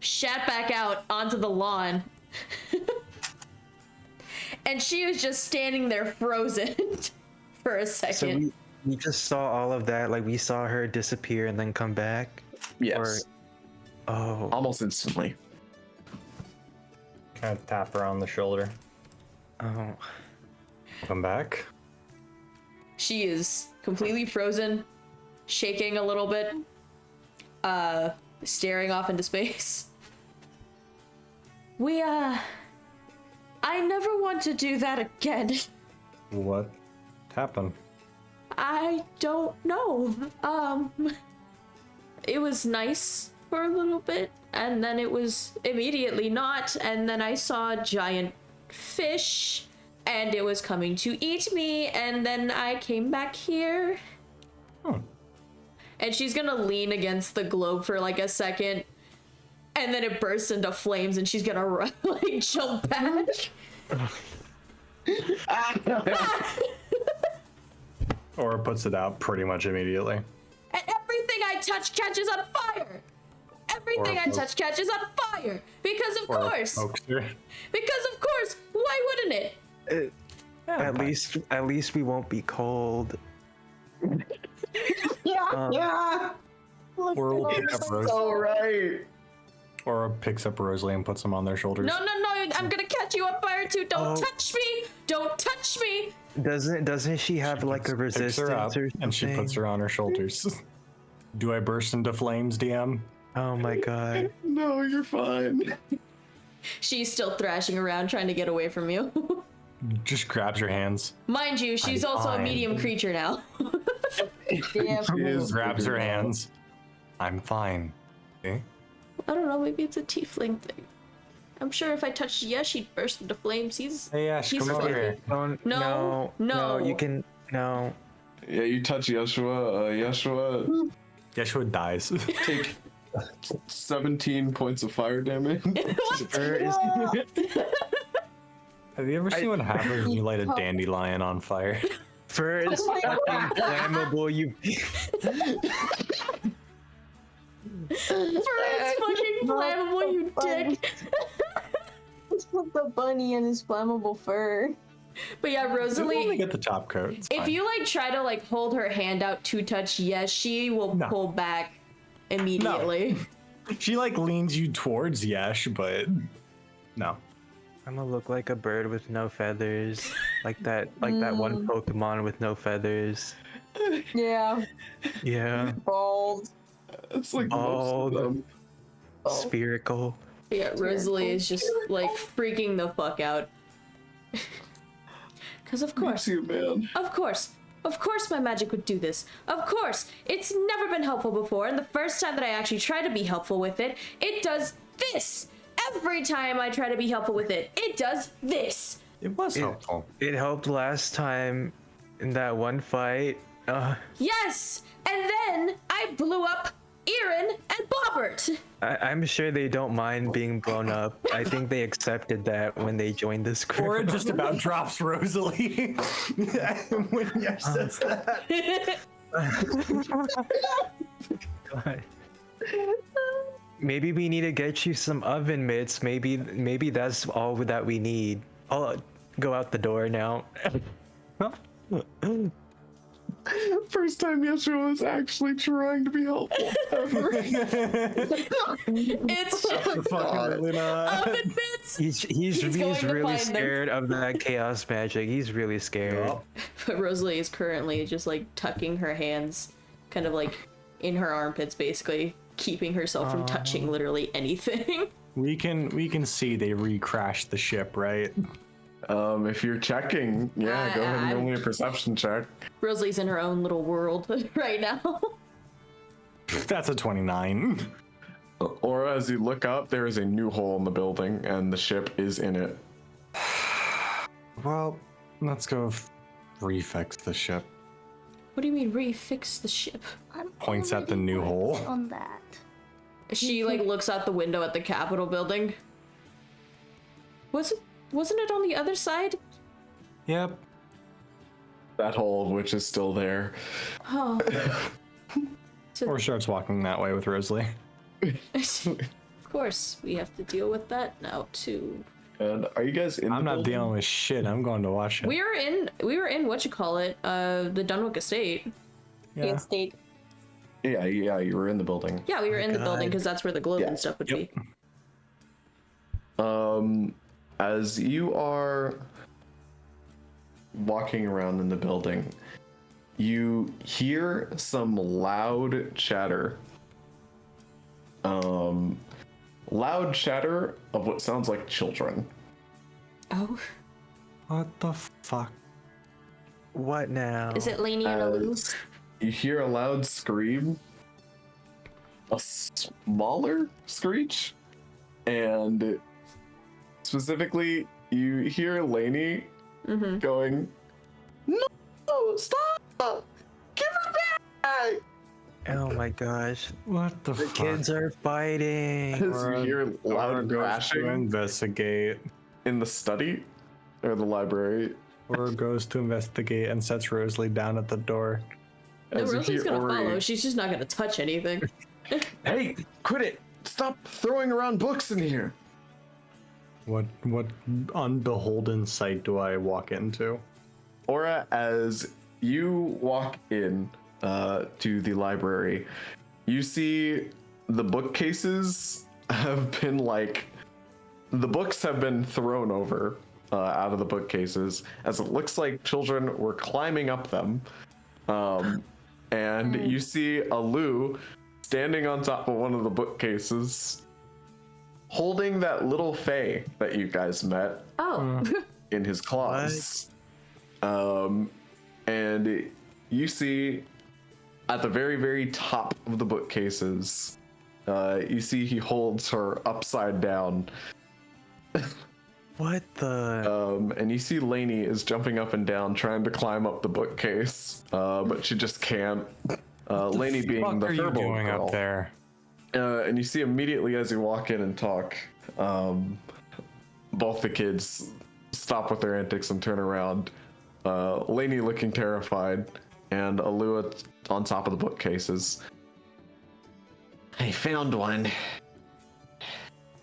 shat back out onto the lawn. and she was just standing there frozen for a second. So we just saw all of that. Like we saw her disappear and then come back. Yes. Oh. Almost instantly. Kind of tap her on the shoulder. Oh. Come back. She is completely frozen, shaking a little bit, staring off into space. I never want to do that again. What happened? I don't know. It was nice for a little bit, and then it was immediately not, and then I saw a giant fish, and it was coming to eat me, and then I came back here. And she's gonna lean against the globe for like a second, and then it bursts into flames, and she's gonna run, like jump back. Or puts it out pretty much immediately. And everything I touch catches on fire. Everything I touch catches on fire. Because of course. Because of course. Why wouldn't it? At least we won't be cold. Or we'll pick up Rosalee. So right. Or picks up Rosalee and puts them on their shoulders. No, I'm gonna catch you on fire too. Don't touch me. Don't touch me. Doesn't she have like a Picks resistance her up, or something? and she puts her on her shoulders. Do I burst into flames, DM? Oh my god. No, you're fine. She's still thrashing around trying to get away from you. Just grabs your hands. Mind you, she's also a medium creature now. Grabs her hands. I'm fine. Okay. I don't know, maybe it's a tiefling thing. I'm sure if I touched Yesh, she'd burst into flames. He's come over here. No. You can no. Yeah, you touch Yeshua. Yeshua dies. Take 17 points of fire damage. Have you ever seen what happens when you light a dandelion on fire? First fucking flammable, you. It's fucking flammable, you dick. Let's put the bunny in his flammable fur. But yeah, You only Rosalee, get the top coat. It's if fine. you like try to like hold her hand out to touch Yes, she will pull back immediately. She like leans you towards Yesh, but no. I'm gonna look like a bird with no feathers, like that one Pokemon with no feathers. Yeah. Yeah. Bald. It's like most of them. Spherical. Yeah, Rosalee is just like freaking the fuck out. Because of course, You, man. of course my magic would do this. Of course, it's never been helpful before, and the first time that I actually try to be helpful with it, it does this. Every time I try to be helpful with it, it does this. It was helpful. It helped last time in that one fight. Yes, and then I blew up Erin and Bobert. I'm sure they don't mind being blown up. I think they accepted that when they joined this group. Or it just about drops Rosalee when Yesh says that. God. Maybe we need to get you some oven mitts. Maybe that's all that we need. I'll go out the door now. First time Yeshua was actually trying to be helpful ever. It's just Fucking not. oven bits. He's going to really find them. scared of that chaos magic. He's really scared. But Rosalie is currently just like tucking her hands kind of like in her armpits, basically keeping herself from touching literally anything. We can see they re-crashed the ship, right? If you're checking, go ahead and roll me a perception check. Rosalie's in her own little world right now. That's a 29. Or as you look up, there is a new hole in the building, and the ship is in it. Well, let's go refix the ship. What do you mean refix the ship? Points at the new hole. On that. She like looks out the window at the Capitol building. Wasn't it on the other side? Yep. That hole, which is still there. Oh. Or starts walking that way with Rosalie. Of course, we have to deal with that now too. And are you guys in? I'm the not building? dealing with shit. I'm going to watch it. We were in the Dunwick Estate. Yeah. State. Yeah, you were in the building. Yeah, we were in the building God. because that's where the globe Yeah. and stuff would Yep. be. As you are walking around in the building, you hear some loud chatter. Loud chatter of what sounds like children. Oh, What the fuck? What now? is it Lainey and Aloo? As you hear a loud scream, a smaller screech, and specifically, you hear Lainey going, "No, stop! Give her back!" Oh my gosh. What the The fuck? kids are fighting. As you hear loud goes to crashing investigate. in the study or the library. Or goes to investigate and sets Rosalee down at the door. No, As you Rosie's hear gonna Ori, follow. She's just not gonna touch anything. "Hey, quit it! Stop throwing around books in here!" What unbeholden sight do I walk into? Aura, as you walk in to the library, you see the bookcases have been the books have been thrown over out of the bookcases, as it looks like children were climbing up them. And you see Aloo standing on top of one of the bookcases, holding that little Fae that you guys met Oh, in his claws. And you see at the very, very top of the bookcases, you see he holds her upside down. What the? And you see Lainey is jumping up and down trying to climb up the bookcase, but she just can't. Lainey being What the are you furball doing girl. up there? And you see immediately as you walk in and talk, both the kids stop with their antics and turn around. Lainey looking terrified, and Alua on top of the bookcases. I found one.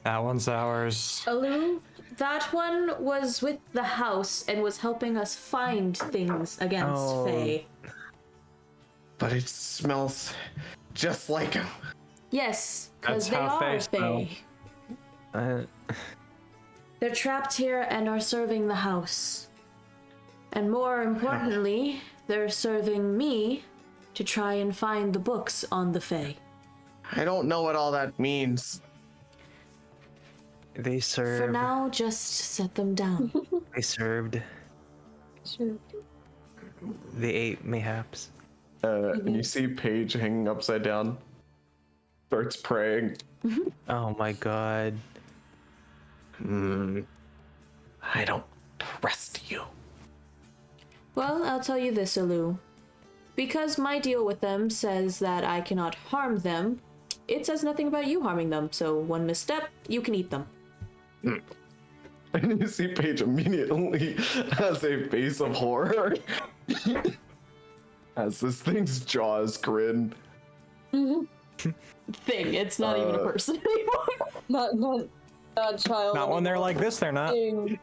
That one's ours. Aloo, that one was with the house and was helping us find things against Oh. Fae. But it smells just like him. Yes, because That's they how are Fae smell. Fae. They're trapped here and are serving the house. And more importantly, they're serving me to try and find the books on the Fae. I don't know what all that means. They served. For now, just set them down. They served. Sure. They ate, mayhaps. And you see Paige hanging upside down, starts praying. Oh my god. I don't trust you. Well, I'll tell you this, Aloo. Because my deal with them says that I cannot harm them, it says nothing about you harming them, so one misstep, you can eat them. And you see Paige immediately has a face of horror. As this thing's jaws grin. Thing, it's not even a person anymore. Not child. Not when they're like this, they're not. Thing.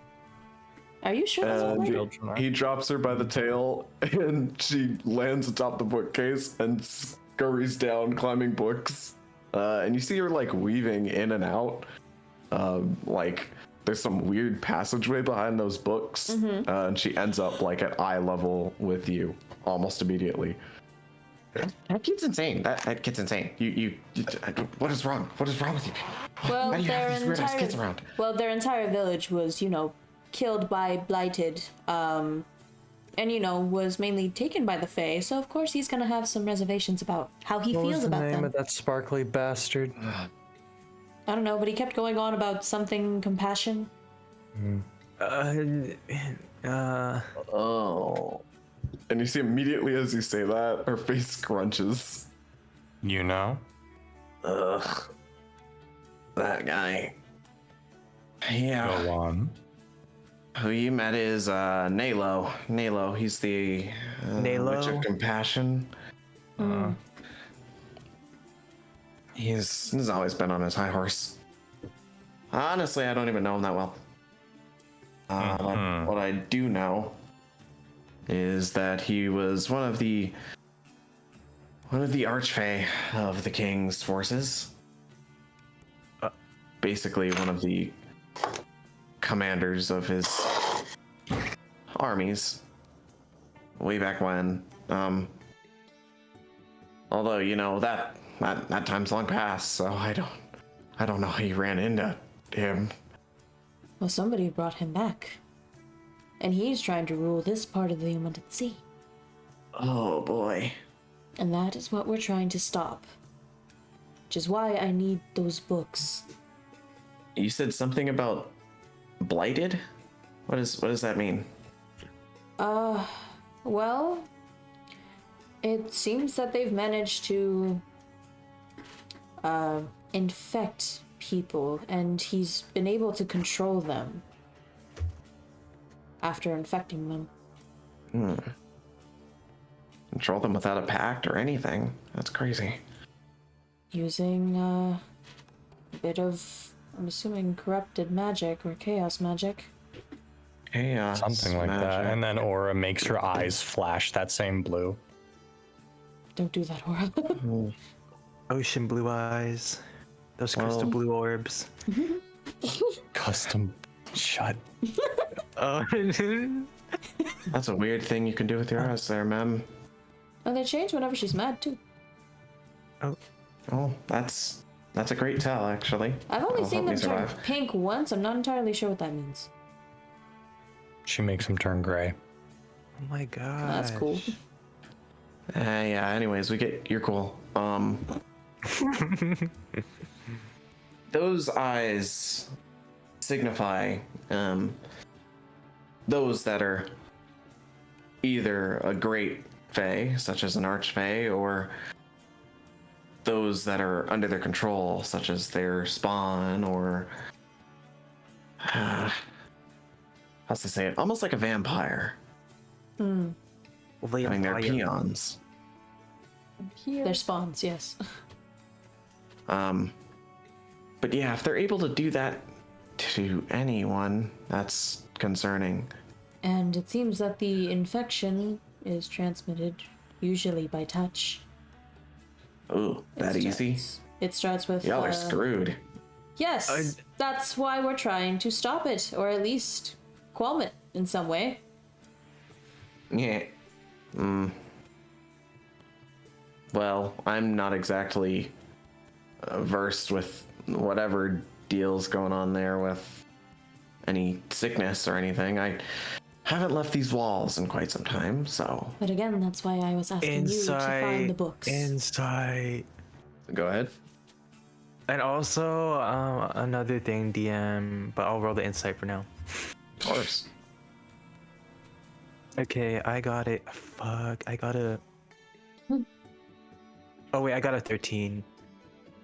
Are you sure that's what And they Children are. he drops her by the tail, and she lands atop the bookcase and scurries down, climbing books. And you see her like weaving in and out. Like there's some weird passageway behind those books, and she ends up like at eye level with you almost immediately. That kid's insane. That kid's insane. You what is wrong? What is wrong with you? Well, Why do you have these weird ass kids around? their entire village was, killed by Blighted, and, was mainly taken by the Fae, so of course he's gonna have some reservations about how he What was feels the about name them. of that sparkly bastard? I don't know, but he kept going on about something compassion. Oh. And you see immediately as you say that, her face scrunches. You know? Ugh. That guy. Yeah. Go on. Who you met is Nalo. Nalo, he's the Nalo? Witch of Compassion. He's always been on his high horse. Honestly, I don't even know him that well. What I do know is that he was one of the archfey of the king's forces. Basically, one of the commanders of his armies way back when. Although that time's long past, so I don't know how you ran into him. Well, somebody brought him back. And he's trying to rule this part of the Unlimited Sea. Oh boy. And that is what we're trying to stop. Which is why I need those books. You said something about Blighted? What does that mean? Well, it seems that they've managed to infect people, and he's been able to control them after infecting them. Control them without a pact or anything. That's crazy. Using a bit of, I'm assuming, corrupted magic or chaos magic. Chaos Something like that. magic. And then Aura makes her eyes flash that same blue. Don't do that, Aura. Ocean blue eyes. Those crystal Well. blue orbs. Custom. Shut. Oh. That's a weird thing you can do with your eyes there, ma'am. And they change whenever she's mad, too. Oh, that's a great tell, actually. I've only I'll seen help them you turn survive. pink once. I'm not entirely sure what that means. She makes him turn gray. Oh my god. That's cool. Yeah, anyways, you're cool. Those eyes signify those that are either a great fae, such as an archfey, or those that are under their control, such as their spawn, or how's to say it? Almost like a vampire, having their peons. Their spawns, yes. But yeah, if they're able to do that to anyone, that's concerning. And it seems that the infection is transmitted usually by touch. Ooh, that easy? It starts with... Y'all are screwed. Yes, that's why we're trying to stop it, or at least quell it in some way. Yeah. Well, I'm not exactly versed with whatever deal's going on there with any sickness or anything. I haven't left these walls in quite some time, so... But again, that's why I was asking you to find the books. Insight. Go ahead. And also, another thing, DM, but I'll roll the insight for now. Of course. Okay, I got it. Fuck, I got a... Oh wait, I got a 13.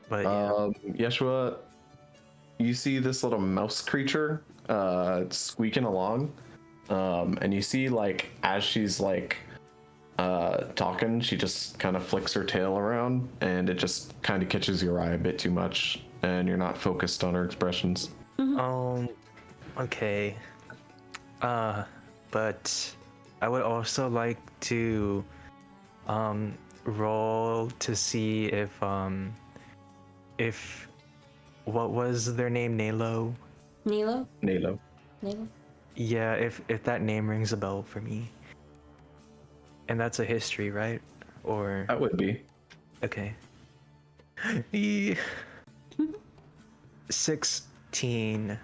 But yeah. Yeshua, you see this little mouse creature squeaking along, and you see, like, as she's like talking, she just kind of flicks her tail around, and it just kind of catches your eye a bit too much, and you're not focused on her expressions. Okay. But I would also like to roll to see if what was their name, Nalo? Nilo? Nalo. Nilo? Yeah, if that name rings a bell for me. And that's a history, right? Or That would be. okay. 16.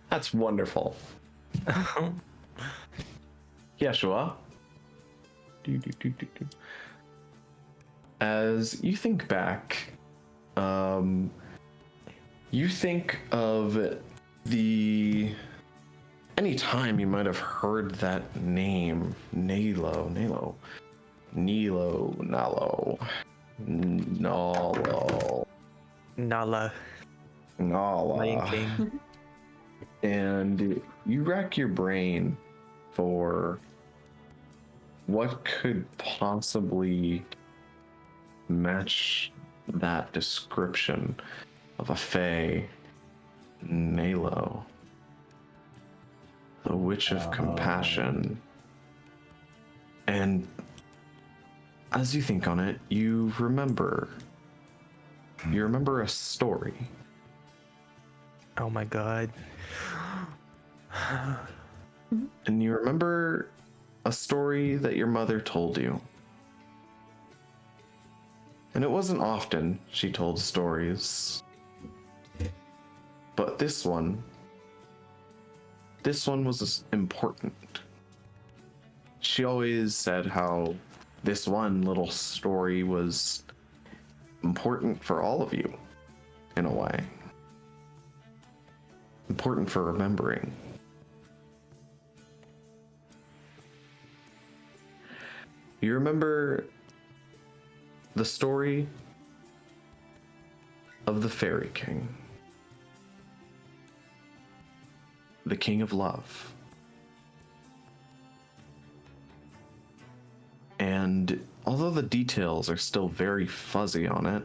That's wonderful. Yeshua. As you think back, you think of any time you might have heard that name, Nalo, Nala. Lion King. And you rack your brain for what could possibly match that description of a fae, Nalo. The Witch of Compassion. And as you think on it, you remember a story. Oh my god. And you remember a story that your mother told you. And it wasn't often she told stories. But this one was important. She always said how this one little story was important for all of you, in a way. Important for remembering. You remember the story of the Fairy King, the King of Love. And although the details are still very fuzzy on it,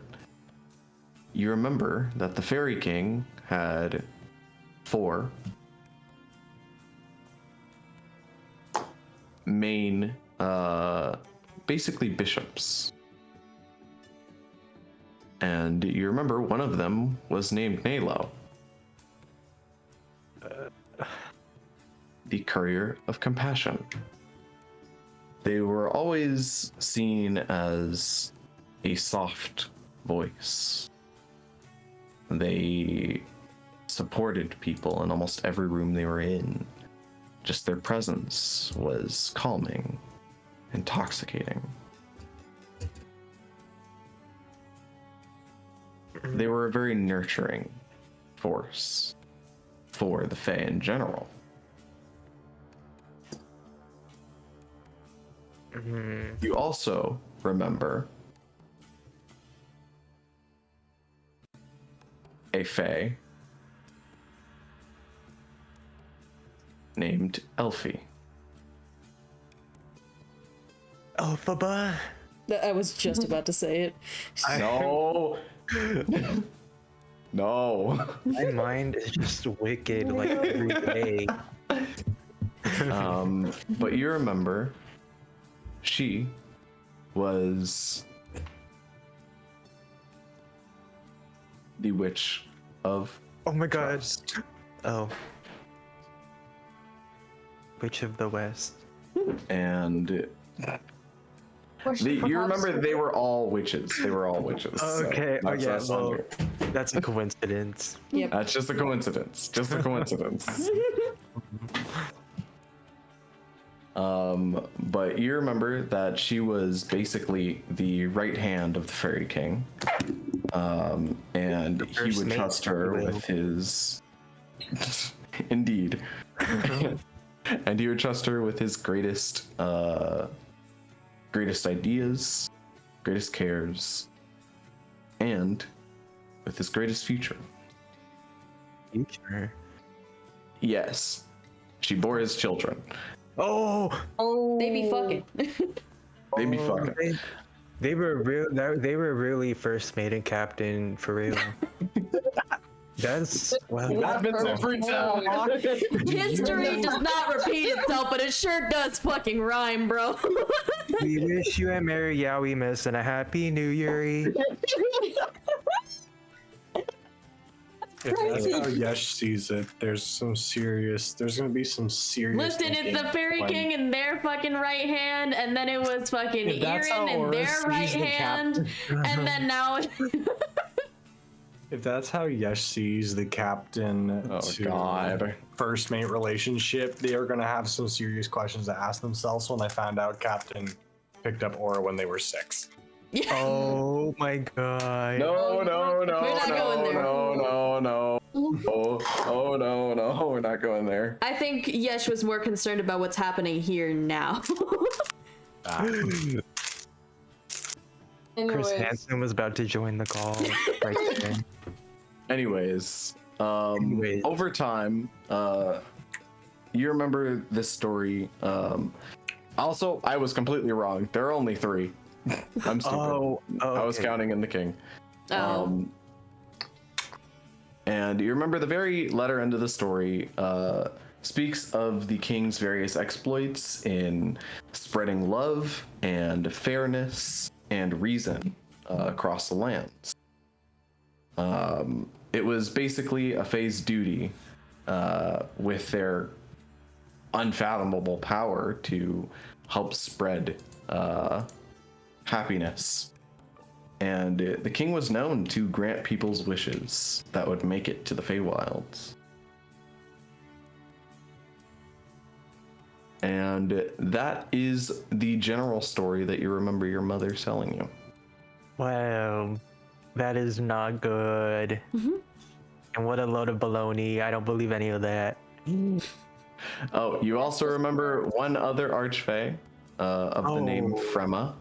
you remember that the Fairy King had 4 main, basically bishops. And you remember one of them was named Nalo, the Courier of Compassion. They were always seen as a soft voice. They supported people in almost every room they were in. Just their presence was calming, intoxicating. They were a very nurturing force for the Fae in general. You also remember a Fae named Elfie. Alphaba? I was just about to say it. No. No. My mind is just wicked like every day. But you remember she was the Witch of Oh my god. Trust. Oh. Witch of the West. And you remember they were all witches. They were all witches. Okay, that's yeah, us on well, here. that's a coincidence. Yep. That's just a coincidence. Just a coincidence. But you remember that she was basically the right hand of the Fairy King. And he first would mate, trust her if you will. with his indeed. And he would trust her with his greatest ideas, greatest cares, and with his greatest future. Future. Yes, she bore his children. Oh, They be fucking. They be fucking. they were real. They were really first mate and captain for real. That's well. Happens every time. History does not repeat itself, but it sure does fucking rhyme, bro. We wish you a merry Yowie-miss and a happy New Year. If that's how Yesh sees it, there's gonna be some serious. Listen, it's the Fairy King in their fucking right hand, and then it was fucking If that's how Erin in Aura their sees right the hand, and then now If that's how Yesh sees the captain Oh, to God. first mate relationship, they are gonna have some serious questions to ask themselves when they find out Captain picked up Aura when they were 6. Oh my god. No, We're not going there. no. Oh, no, we're not going there. I think Yesh was more concerned about what's happening here now. Chris Anyways, Hansen was about to join the call right then. Anyways, over time, you remember this story. Also, I was completely wrong. There are only 3. I'm stupid. Oh, I was okay. counting in the king. Oh. And you remember the very letter end of the story, speaks of the king's various exploits in spreading love and fairness and reason across the lands. It was basically a Fae's duty with their unfathomable power to help spread happiness. And the king was known to grant people's wishes that would make it to the Feywilds. And that is the general story that you remember your mother telling you. Wow, that is not good. And what a load of baloney. I don't believe any of that. Oh, you also remember one other Archfey of the name Oh. Fremma.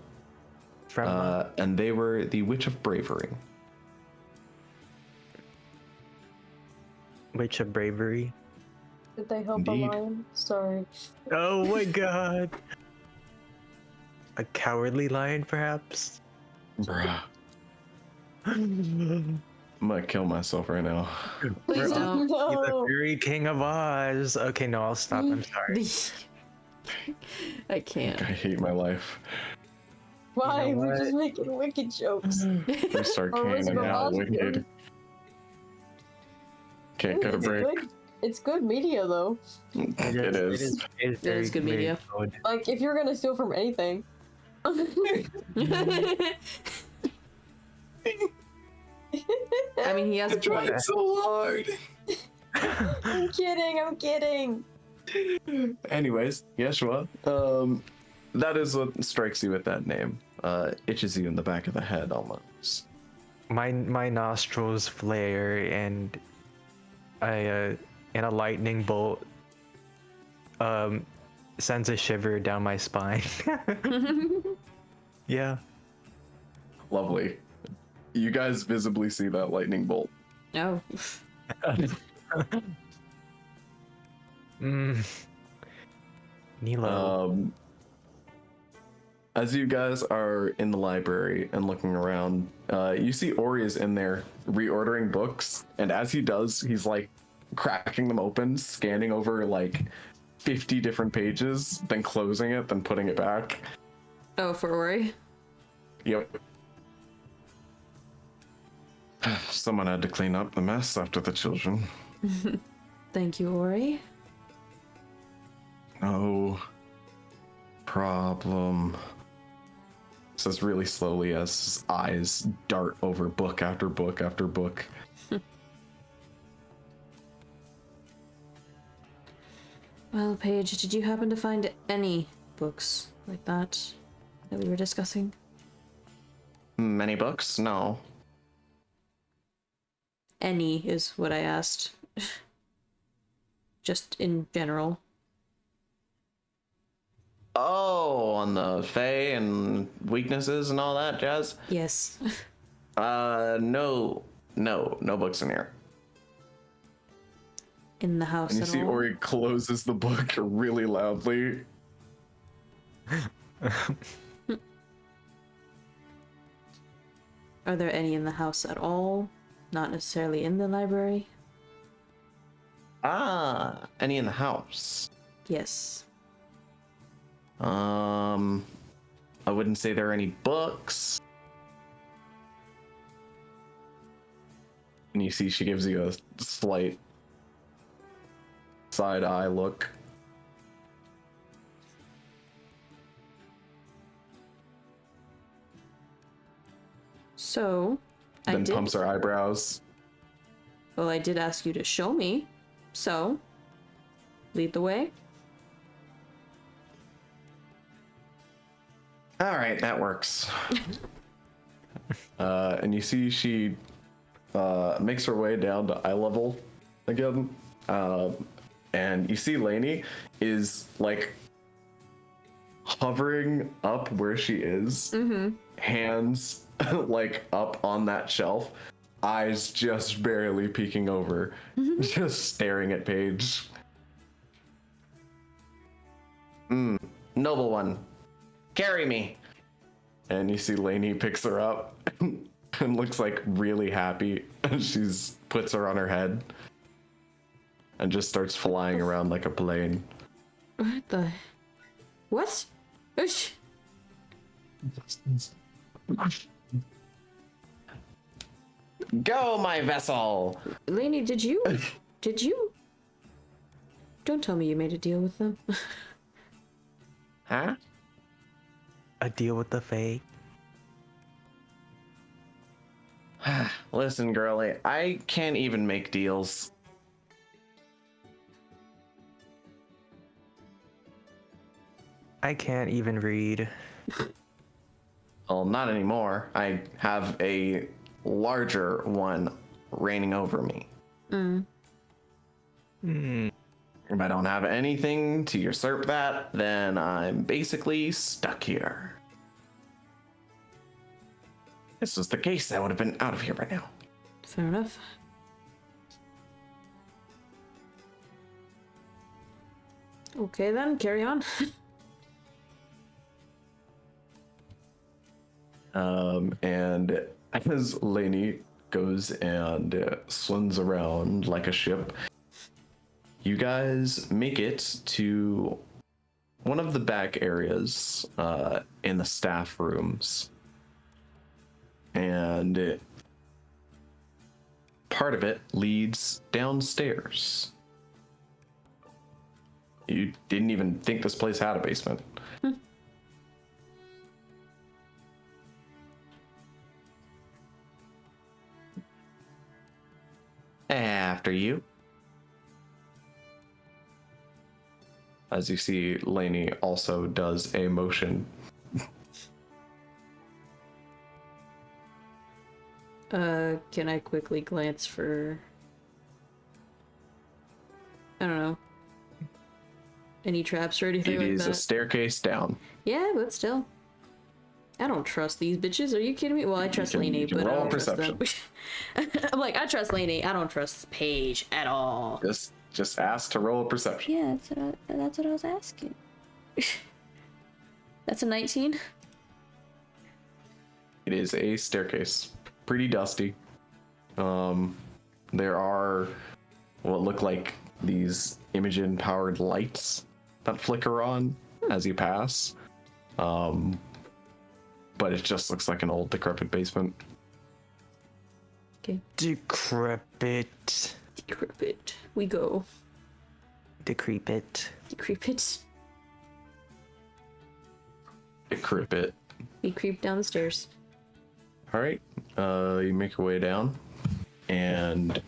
And they were the Witch of Bravery. Witch of Bravery. Did they help Indeed. a lion? Sorry. Oh my god. A cowardly lion, perhaps? Bruh. I'm gonna kill myself right now. Please don't. He's the No. Fury King of Oz. Okay, no, I'll stop. I'm sorry. I can't. I hate my life. Why? You know We're just what? making wicked jokes. First Or was it Arcane and now about- Wicked. Can't cut a It's break. good. It's good media though. It is. It is very, good very media. good. Like if you're gonna steal from anything. I mean, he has a point. so hard. I'm kidding. Anyways, Yeshua, that is what strikes you with that name. Itches you in the back of the head almost. My nostrils flare and and a lightning bolt sends a shiver down my spine. Yeah. Lovely. You guys visibly see that lightning bolt. Oh. Nilo. As you guys are in the library and looking around, you see Ori is in there reordering books, and as he does, he's like cracking them open, scanning over like 50 different pages, then closing it, then putting it back. Oh, for Ori? Yep. Someone had to clean up the mess after the children. Thank you, Ori. No problem. Says really slowly as his eyes dart over book after book after book. Well, Paige, did you happen to find any books like that we were discussing? Many books? No. Any is what I asked. Just in general. Oh, on the Fae and weaknesses and all that jazz? Yes. No books in here. In the house And you at see all? Ori closes the book really loudly. Are there any in the house at all? Not necessarily in the library? Any in the house? Yes. I wouldn't say there are any books. And you see she gives you a slight side eye look. So, I Then did. pumps her eyebrows. Well, I did ask you to show me. So, lead the way. All right, that works. And you see she makes her way down to eye level again. And you see Lainey is like hovering up where she is, hands like up on that shelf, eyes just barely peeking over, just staring at Paige. Noble one, carry me. And you see Lainey picks her up and looks like really happy. She's puts her on her head. and just starts flying around like a plane. What the? What? Ush. Go, my vessel! Lainey, did you? Don't tell me you made a deal with them. Huh? A deal with the Fae. Listen, girlie, I can't even make deals. I can't even read. Well, not anymore. I have a larger one reigning over me. If I don't have anything to usurp that, then I'm basically stuck here. If this was the case, I would have been out of here by now. Fair enough. Okay then, carry on. And as Lainey goes and swims around like a ship, you guys make it to one of the back areas in the staff rooms. And part of it leads downstairs. You didn't even think this place had a basement. After you. As you see, Lainey also does a motion. Can I quickly glance for... I don't know. Any traps or anything It like is that? a staircase down. Yeah, but still. I don't trust these bitches. Are you kidding me? Well, I trust Lainey, you can but I roll don't trust them. perception. I'm like, I trust Lainey. I don't trust Paige at all. Just ask to roll a perception. Yeah, that's what I was asking. That's a 19. It is a staircase. Pretty dusty. There are what look like these Imogen-powered lights that flicker on as you pass. But it just looks like an old, decrepit basement. Okay. Decrepit. Decrepit. We go. Decrepit. Decrepit. Decrepit. We creep down the stairs. All right. You make your way down, and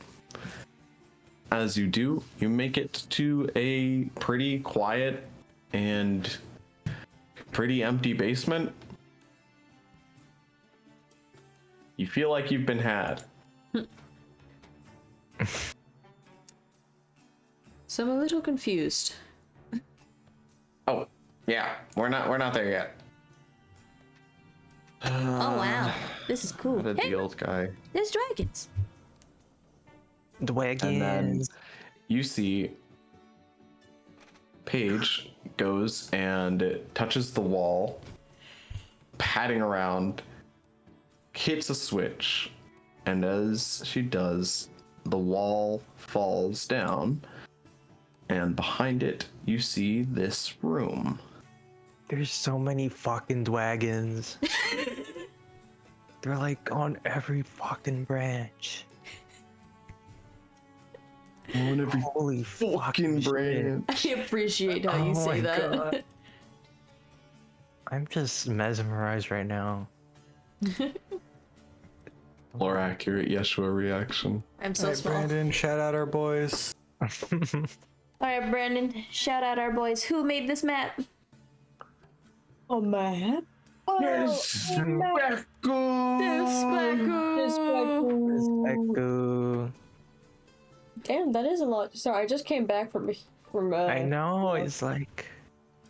as you do, you make it to a pretty quiet and pretty empty basement. You feel like you've been had. So I'm a little confused. Oh, yeah, we're not there yet. Oh wow, this is cool. What a Hey, the old guy. there's dragons. Dragons. And then you see Paige goes and touches the wall, patting around, hits a switch, and as she does, the wall falls down, and behind it, you see this room. There's so many fucking dragons. They're like on every fucking branch. On every Holy fucking shit. brand. I appreciate how you Oh say my that. God. I'm just mesmerized right now. More accurate Yeshua reaction. I'm so Alright, small. Brandon, shout out our boys. All right, Brandon, shout out our boys. Who made this map? A map? Oh, Yes. a map. Czepeku. Damn, that is a lot. Sorry, I just came back from I know, it's like...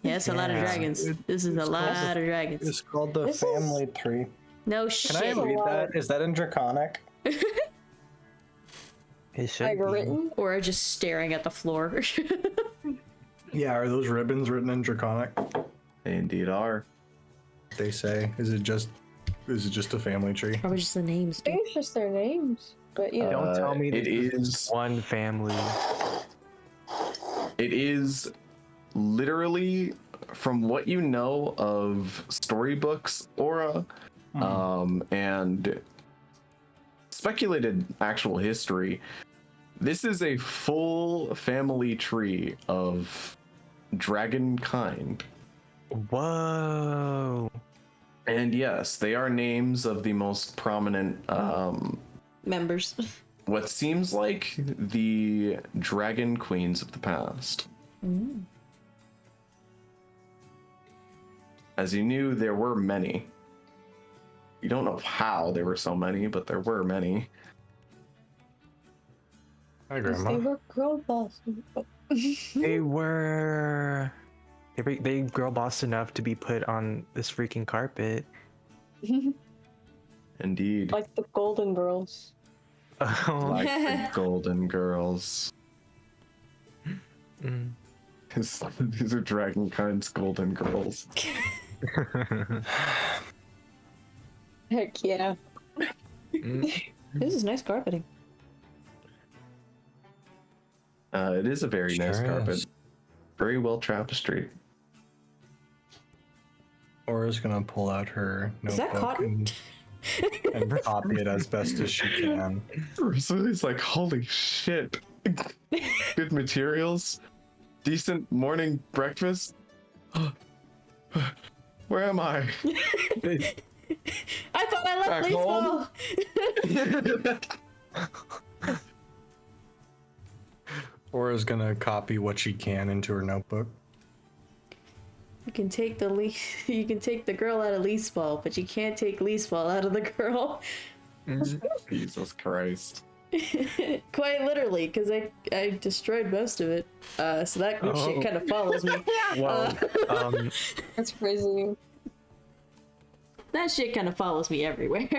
Yeah, it's a lot of Yeah. dragons. This is a lot of dragons. It's called the This family tree. No Can I shit. read that? Is that in Draconic? It should like be. written. Or just staring at the floor. Yeah, are those ribbons written in Draconic? They indeed are. They say. Is it just a family tree? Probably just the names. I think it's just their names. But yeah. Don't tell me it this is one family. It is literally, from what you know of storybooks, Aura, and speculated actual history, this is a full family tree of dragon kind. Whoa. And yes, they are names of the most prominent Members. what seems like the dragon queens of the past. As you knew, there were many. You don't know how there were so many, but there were many. Hi, They Grandma. were girl boss. They were. They girl boss enough to be put on this freaking carpet. Indeed. Like the Golden Girls. Oh. Like the Golden Girls. Mm. These are Dragonkind's Golden Girls. Heck yeah. This is nice carpeting. It is a very nice Sure carpet. is. Very well tapestry. Aura's gonna pull out her Is that notebook cotton? and copy it as best as she can. Rosalee's like, holy shit. Good materials. Decent morning breakfast. Where am I? I thought I left Back baseball. Aura's gonna copy what she can into her notebook. You can take the you can take the girl out of least ball, but you can't take least ball out of the girl. Jesus Christ. Quite literally, because I destroyed most of it. So that shit kind of follows me. Well, That's crazy. That shit kind of follows me everywhere.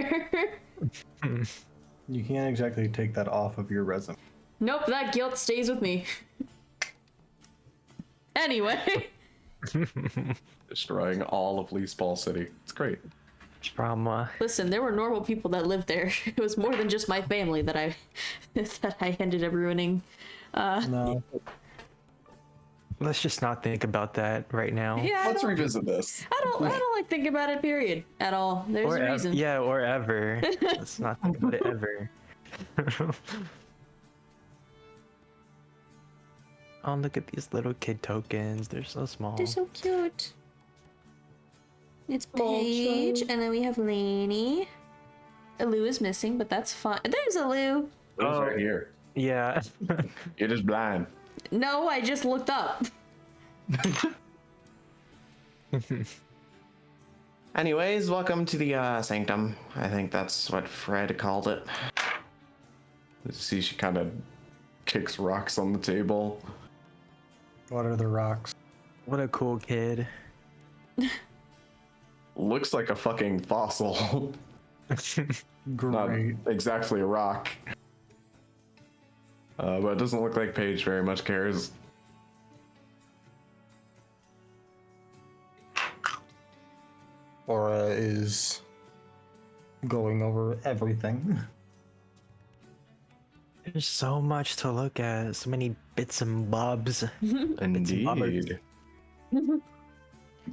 You can't exactly take that off of your resume. Nope, that guilt stays with me. Anyway. Destroying all of Leaseball City. It's great. trauma. Listen, there were normal people that lived there. It was more than just my family that I ended up ruining. No. Let's just not think about that right now. Yeah, Let's revisit this. I don't like thinking about it. Period. At all. There's Or a reason. yeah, or ever. Let's not think about it ever. Oh, look at these little kid tokens. They're so small. They're so cute. It's Small Paige, child. and then we have Lainey. Lou is missing, but that's fine. There's a Lou. It's right here. Yeah. You're just blind. No, I just looked up. Anyways, welcome to the sanctum. I think that's what Fred called it. See, she kind of kicks rocks on the table. What are the rocks? What a cool kid. Looks like a fucking fossil. Not Great. exactly a rock. But it doesn't look like Paige very much cares. Aura is going over everything. There's so much to look at. So many bits and bobs. Indeed.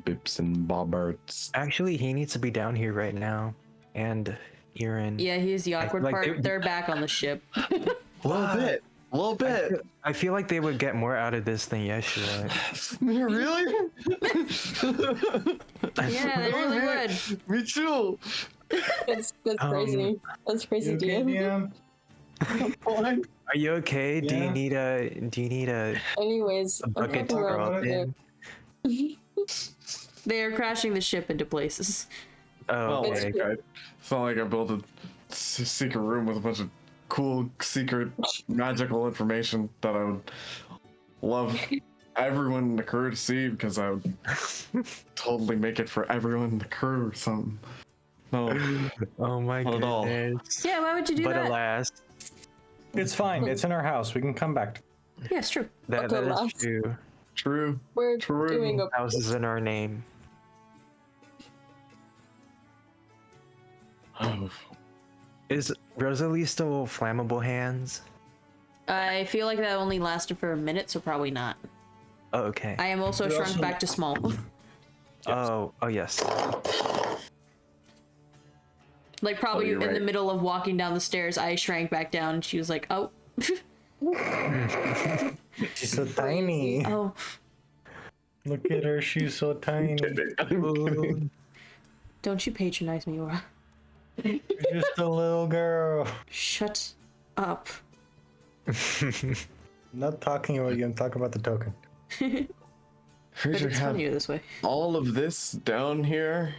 Bips and Boberts. Actually, he needs to be down here right now. And Erin. Yeah, here's the awkward like part. They're back on the ship. A little bit. A little bit. I feel like they would get more out of this than yesterday. Really? Yeah, they really would. Me too. That's crazy. That's crazy, DM. Fine. Are you okay? Do Yeah. you need a Anyways, I'm bucket to fucking throw around up with it. in? They are crashing the ship into places. Oh, Well, okay. like, it's not like I built a secret room with a bunch of cool, secret, magical information that I would love everyone in the crew to see, because I would totally make it for everyone in the crew or something. No, Oh my Not at all. goodness. Yeah, why would you do But that? alas, It's fine. It's in our house. We can come back to Yeah, it's true. that Okay, is alas. true. true. We're True. doing a House is in our name. Oh, Is Rosalee still flammable hands? I feel like that only lasted for a minute, so probably not. Oh, okay. I am also You're shrunk also- back to small. Oh, yes. Like probably you're in the right. middle of walking down the stairs, I shrank back down and she was like, oh. She's so tiny. Oh. Look at her, she's so tiny. Don't you patronize me, Aura. She's just a little girl. Shut up. I'm not talking about you, I'm talking about the token. Fraser It's had funnier this way. all of this down here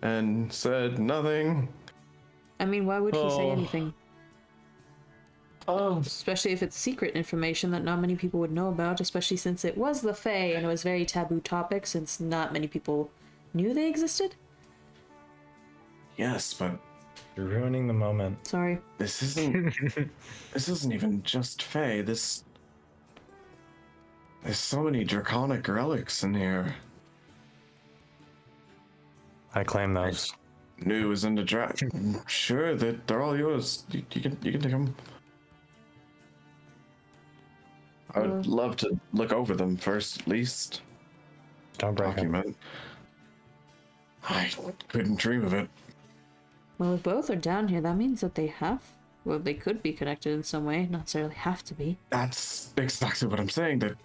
and said nothing. I mean, why would he say Oh. anything? Oh, Especially if it's secret information that not many people would know about, especially since it was the Fae and it was very taboo topic since not many people knew they existed. yes, but You're ruining the moment. Sorry. this isn't even just Fae. There's so many draconic relics in here. I claim those. Knew it was in the dragon. Sure, they're all yours. You can take them. I would love to look over them first, at least. Don't break them. Document. I couldn't dream of it. Well, if both are down here, that means that they could be connected in some way, not necessarily have to be. That's exactly what I'm saying. That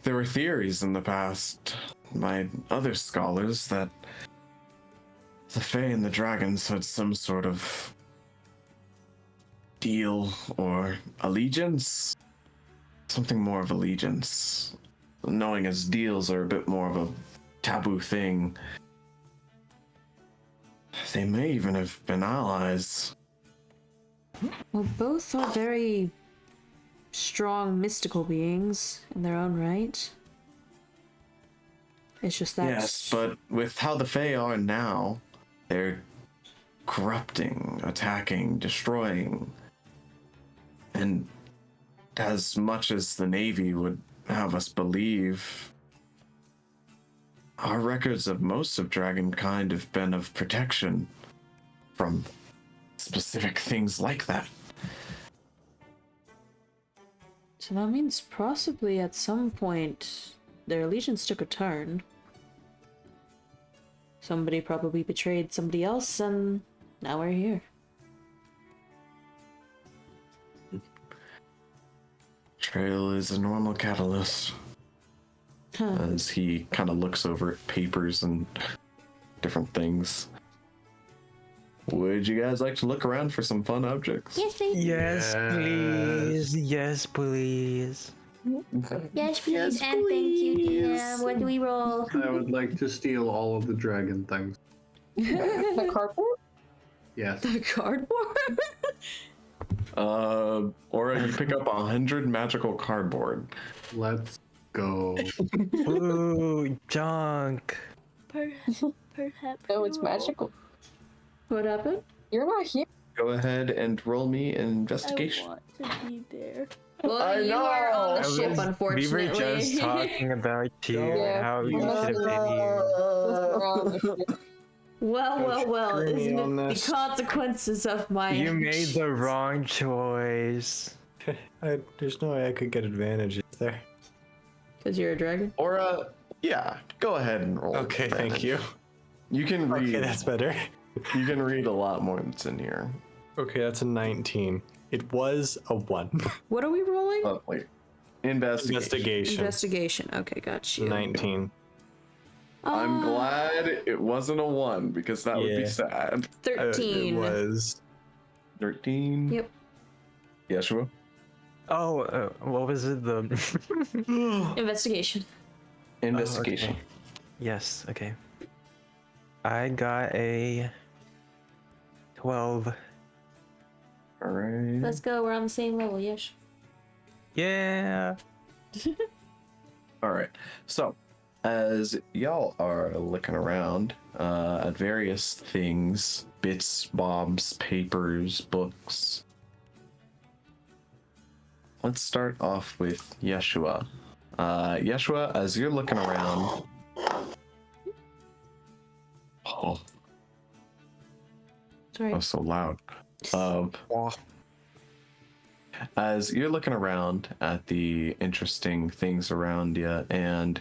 there were theories in the past by other scholars that the Fae and the dragons had some sort of deal or allegiance. Something more of allegiance. Knowing as deals are a bit more of a taboo thing. They may even have been allies. Well, both are very strong mystical beings in their own right. It's just that. Yes, but with how the Fae are now, they're corrupting, attacking, destroying. And as much as the Navy would have us believe, our records of most of Dragonkind have been of protection from specific things like that. So that means possibly at some point their allegiance took a turn. Somebody probably betrayed somebody else, and now we're here. Trail is a normal catalyst. As he kind of looks over at papers and different things. Would you guys like to look around for some fun objects? Yes, please. Yes, please. Yes, please. Yes, please, and thank you, dear. What do we roll? I would like to steal all of the dragon things. The cardboard? Yes. The cardboard? Or you pick up 100 magical cardboard. Let's go. Ooh, junk. Perhaps. No, it's magical. What happened? You're not here. Go ahead and roll me an investigation. I want to be there. Well, I you are on the know. ship, We were unfortunately. just talking about you Yeah. and how you Yeah. should have been here. Around the ship. Well, screw me isn't on it this. the consequences of my You made actions? the wrong choice. There's no way I could get advantage, is there? Because you're a dragon? Or, yeah, go ahead and roll. Okay, thank you. You can read. Okay, that's better. You can read a lot more that's in here. Okay, that's a 19. It was a 1. What are we rolling? Oh, wait. Investigation. Investigation. Okay, got you. 19. I'm glad it wasn't a 1 because that would be Yeah. sad. 13. It was 13. Yep. Yeshua. Oh, what was it? The Investigation. Investigation. okay. Yes. Okay. I got a 12. All right. Let's go. We're on the same level, yes. Yeah. All right. So, as y'all are looking around at various things, bits, bobs, papers, books, let's start off with Yeshua. Yeshua, as you're looking around. Oh, Sorry. that was so loud. Oh. As you're looking around at the interesting things around you, and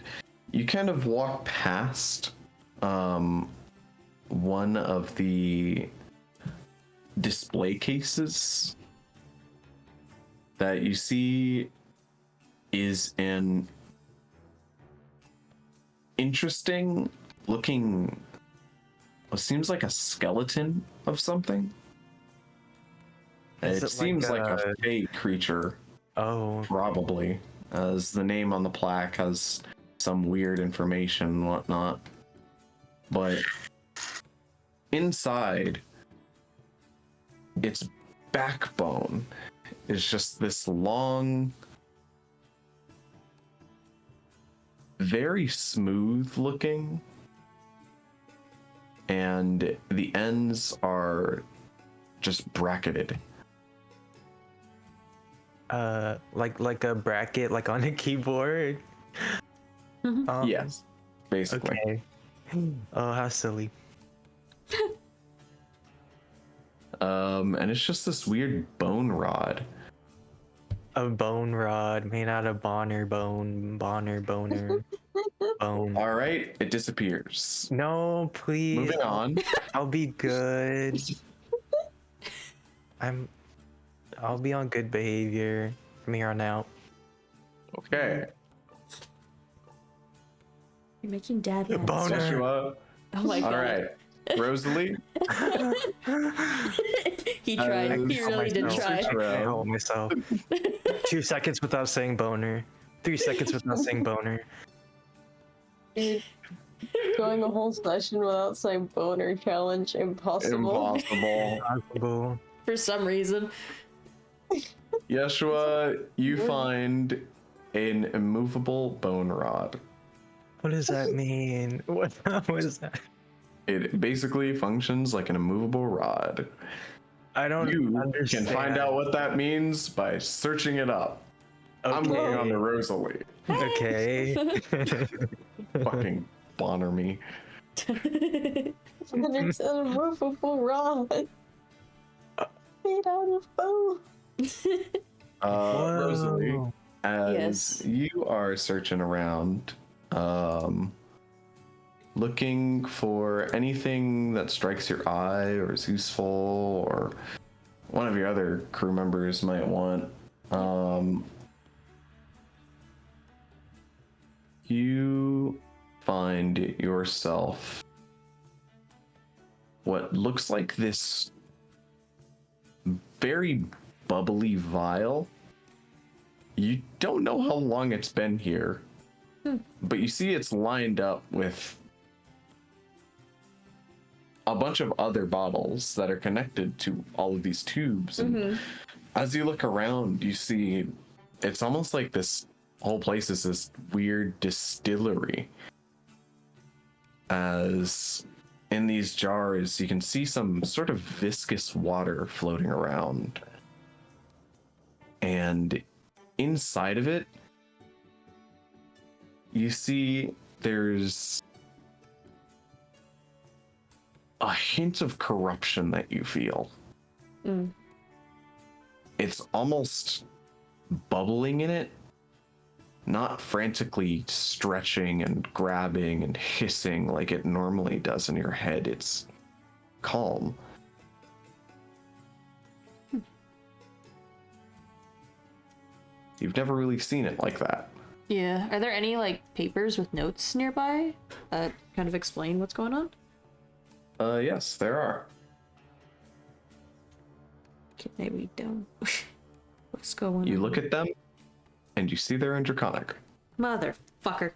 you kind of walk past one of the display cases that you see is an interesting looking, what seems like a skeleton of something. Is It it seems like like a a- fey creature, Oh, probably, as the name on the plaque has some weird information and whatnot. But inside, its backbone is just this long, very smooth looking, and the ends are just bracketed. like a bracket, like on a keyboard. Yes, basically. Okay. Oh, how silly. And it's just this weird bone rod. A bone rod made out of boner, boner, bone. All right, it disappears. No, please. Moving on. I'll be good. I'll be on good behavior from here on out. Okay. You're making dad mad. Boner. Joshua. Oh my god. All right. Rosalee. He tried. He really did try. I hold myself. 2 seconds without saying boner. 3 seconds without saying boner. Dude, going a whole session without saying boner challenge, impossible. Impossible. Possible. For some reason. Yeshua, you find an immovable bone rod. What does that mean? What is that? It basically functions like an immovable rod. I don't You understand. can find out what that means by searching it up. I'm Okay. moving on to Rosalee. Okay. Fucking bonner me. And it's an immovable rod. Made out of bone. Rosalee, Whoa. as Yes. you are searching around, looking for anything that strikes your eye or is useful, or one of your other crew members might want, you find yourself what looks like this very bubbly vial. You don't know how long it's been here, but you see it's lined up with a bunch of other bottles that are connected to all of these tubes. And as you look around, you see it's almost like this whole place is this weird distillery. As in these jars, you can see some sort of viscous water floating around. And inside of it, you see there's a hint of corruption that you feel. It's almost bubbling in it, not frantically stretching and grabbing and hissing like it normally does in your head. It's calm. You've never really seen it like that. Yeah. Are there any like papers with notes nearby that kind of explain what's going on? Yes, there are. Can I read down? What's going on? You look at them, and you see they're in Draconic. Motherfucker.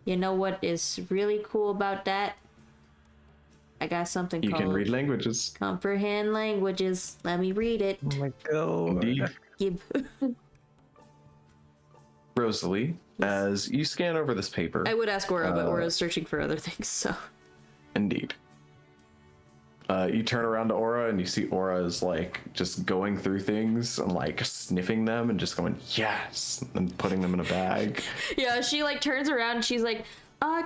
You know what is really cool about that? I got something You called can read languages. comprehend languages. Let me read it. Oh my god. Indeed. Gib. Rosalee, as you scan over this paper. I would ask Aura, but Aura's searching for other things, so. Indeed. You turn around to Aura and you see Aura is like just going through things and like sniffing them and just going, yes, and putting them in a bag. Yeah, she like turns around and she's like,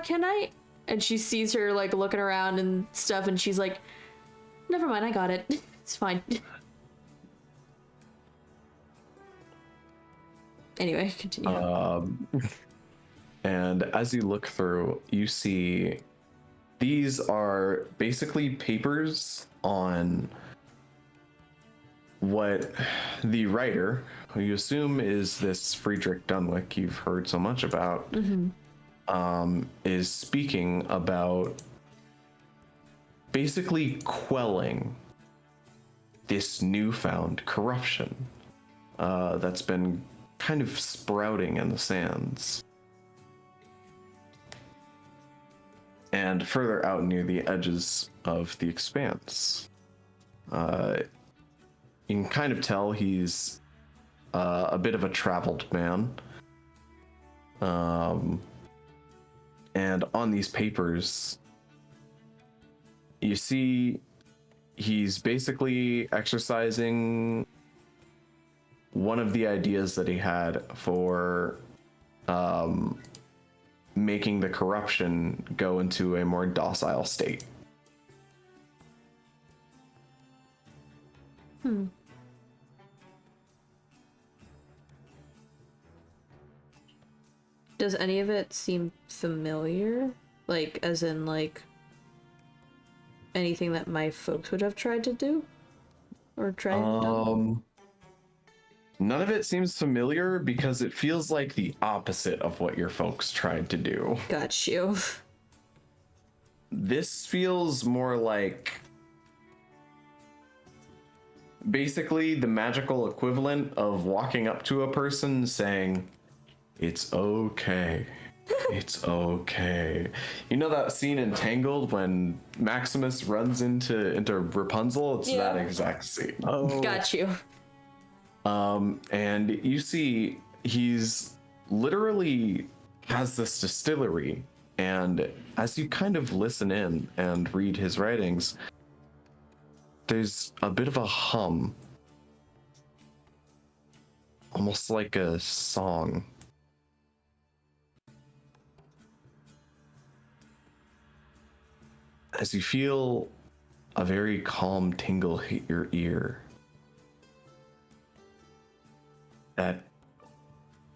can I? And she sees her like looking around and stuff and she's like, never mind, I got it. It's fine. Anyway, continue. And as you look through, you see these are basically papers on what the writer, who you assume is this Friedrich Dunwick you've heard so much about, is speaking about basically quelling this newfound corruption that's been kind of sprouting in the sands. And further out near the edges of the expanse. You can kind of tell he's a bit of a traveled man. And on these papers, you see he's basically exercising one of the ideas that he had for making the corruption go into a more docile state. Does any of it seem familiar? Like, as in, like, anything that my folks would have tried to do? Or tried done? None of it seems familiar because it feels like the opposite of what your folks tried to do. Got you. This feels more like basically the magical equivalent of walking up to a person saying, "It's okay. It's okay." You know that scene in Tangled when Maximus runs into Rapunzel? It's that exact scene. Oh, Got you. And you see he's literally has this distillery, and as you kind of listen in and read his writings, there's a bit of a hum, almost like a song. As you feel a very calm tingle hit your ear that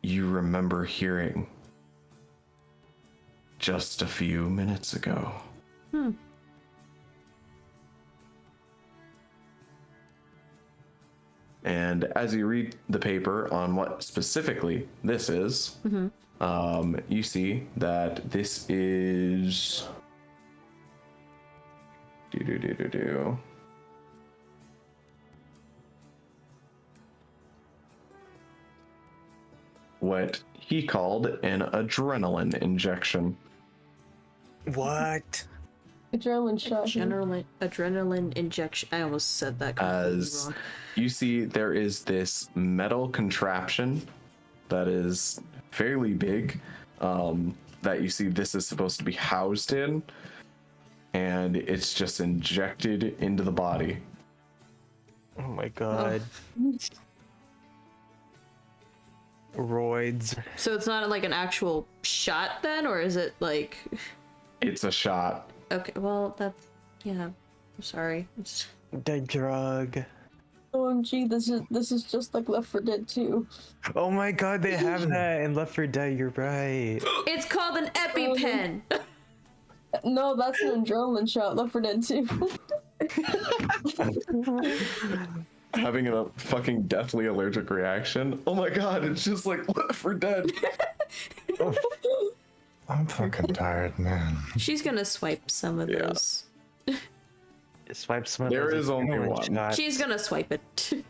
you remember hearing just a few minutes ago. And as you read the paper on what specifically this is, you see that this is what he called an adrenaline injection. what? Adrenaline shot. Adrenaline injection. I almost said that completely As wrong. you see, there is this metal contraption that is fairly big, that you see this is supposed to be housed in, and it's just injected into the body. Oh my god. Roids. So it's not like an actual shot then, or is it like... It's a shot. Okay, well, that's... Yeah, I'm sorry. It's... The drug. OMG, this is just like Left 4 Dead 2. Oh my god, they have that in Left 4 Dead, you're right. It's called an EpiPen! No, that's an adrenaline shot. Left 4 Dead 2. Having a fucking deathly allergic reaction. Oh my god, it's just like Left 4 Dead. I'm fucking tired, man. She's gonna swipe some of those. Swipe some of There those is only adrenaline one. shots She's gonna swipe it.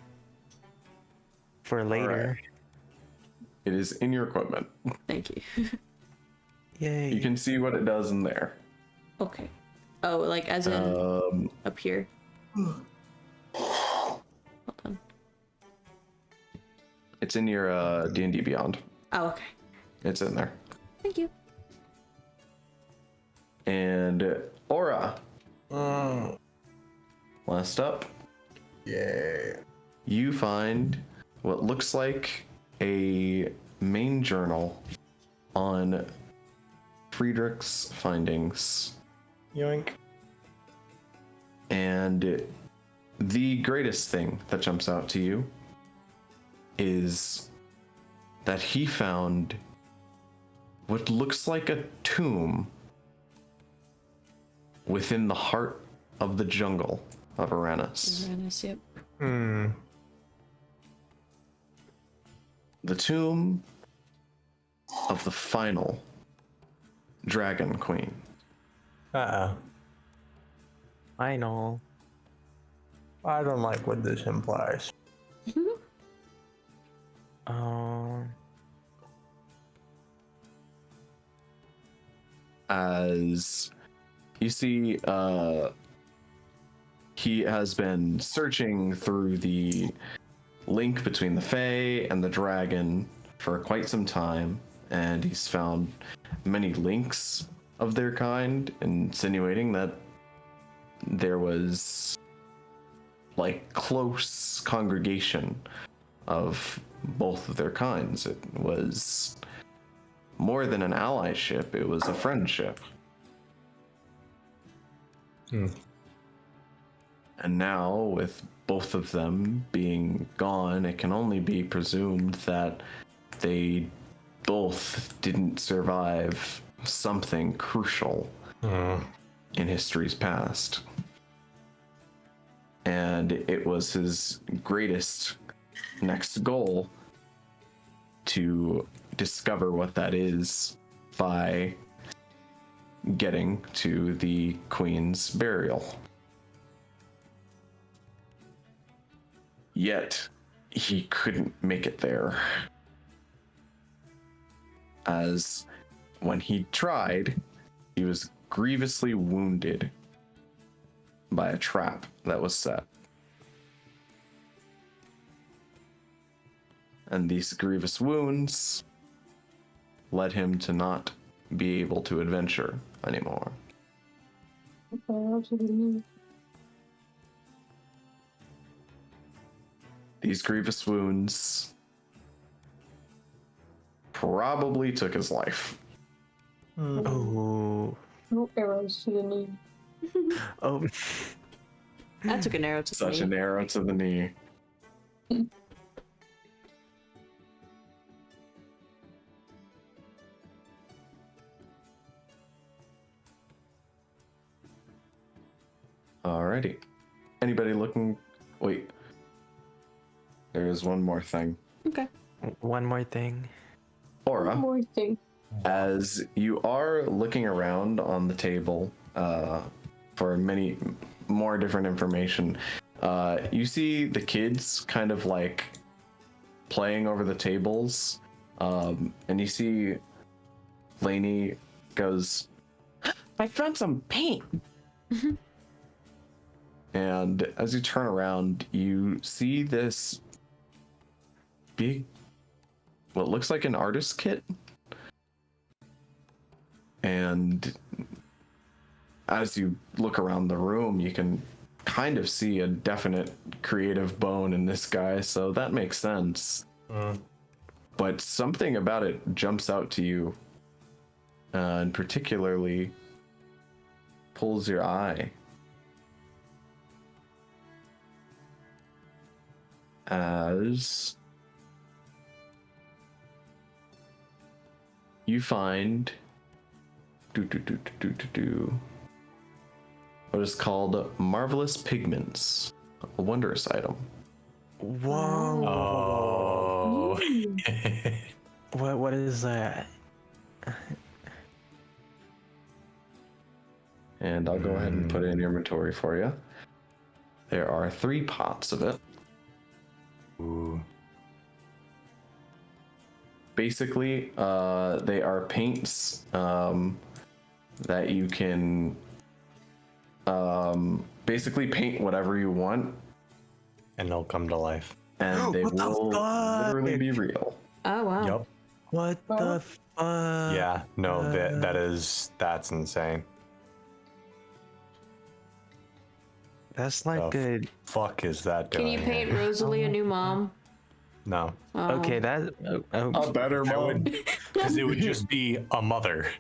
for later. It is in your equipment. Thank you. Yay. You can see what it does in there. Okay. Oh, like as in up here. Hold on. It's in your D&D Beyond. Oh, okay. It's in there. Thank you. And Aura. Last up. Yeah. You find what looks like a main journal on Friedrich's findings. Yoink. And the greatest thing that jumps out to you is that he found what looks like a tomb within the heart of the jungle of Uranus. Uranus, yep. The tomb of the final Dragon Queen. Uh-oh. I know. I don't like what this implies. As you see, he has been searching through the link between the Fae and the dragon for quite some time, and he's found many links of their kind, insinuating that there was like close congregation of both of their kinds. It was more than an allyship, it was a friendship. And now, with both of them being gone, it can only be presumed that they both didn't survive something crucial in history's past. And it was his greatest next goal to discover what that is by getting to the Queen's burial. Yet, he couldn't make it there. As when he tried, he was grievously wounded by a trap that was set. And these grievous wounds led him to not be able to adventure anymore. These grievous wounds probably took his life. Oh. No arrows to the knee. Oh. I took an arrow to the knee. Such an arrow to the knee. Alrighty. Anybody looking? Wait. There is one more thing. Okay. One more thing. Aura, One more thing. as you are looking around on the table for many more different information, you see the kids kind of like playing over the tables, and you see Lainey goes, "I found some paint." And as you turn around, you see this big, what looks like an artist kit. And as you look around the room, you can kind of see a definite creative bone in this guy, so that makes sense. But something about it jumps out to you, and particularly pulls your eye. As you find what is called marvelous pigments, a wondrous item. Whoa. Oh. What is that? And I'll go ahead and put it in your inventory for you. There are 3 pots of it. Ooh. Basically, they are paints that you can basically paint whatever you want, And they'll come to life. and they What the will fuck? literally be real. Oh wow. Yup. What the fuck? Yeah. No, that's insane. That's like The a... fuck is that Can doing? you paint Rosalee a new mom? No. Oh. Okay, that... A better mom. Because it would just be a mother.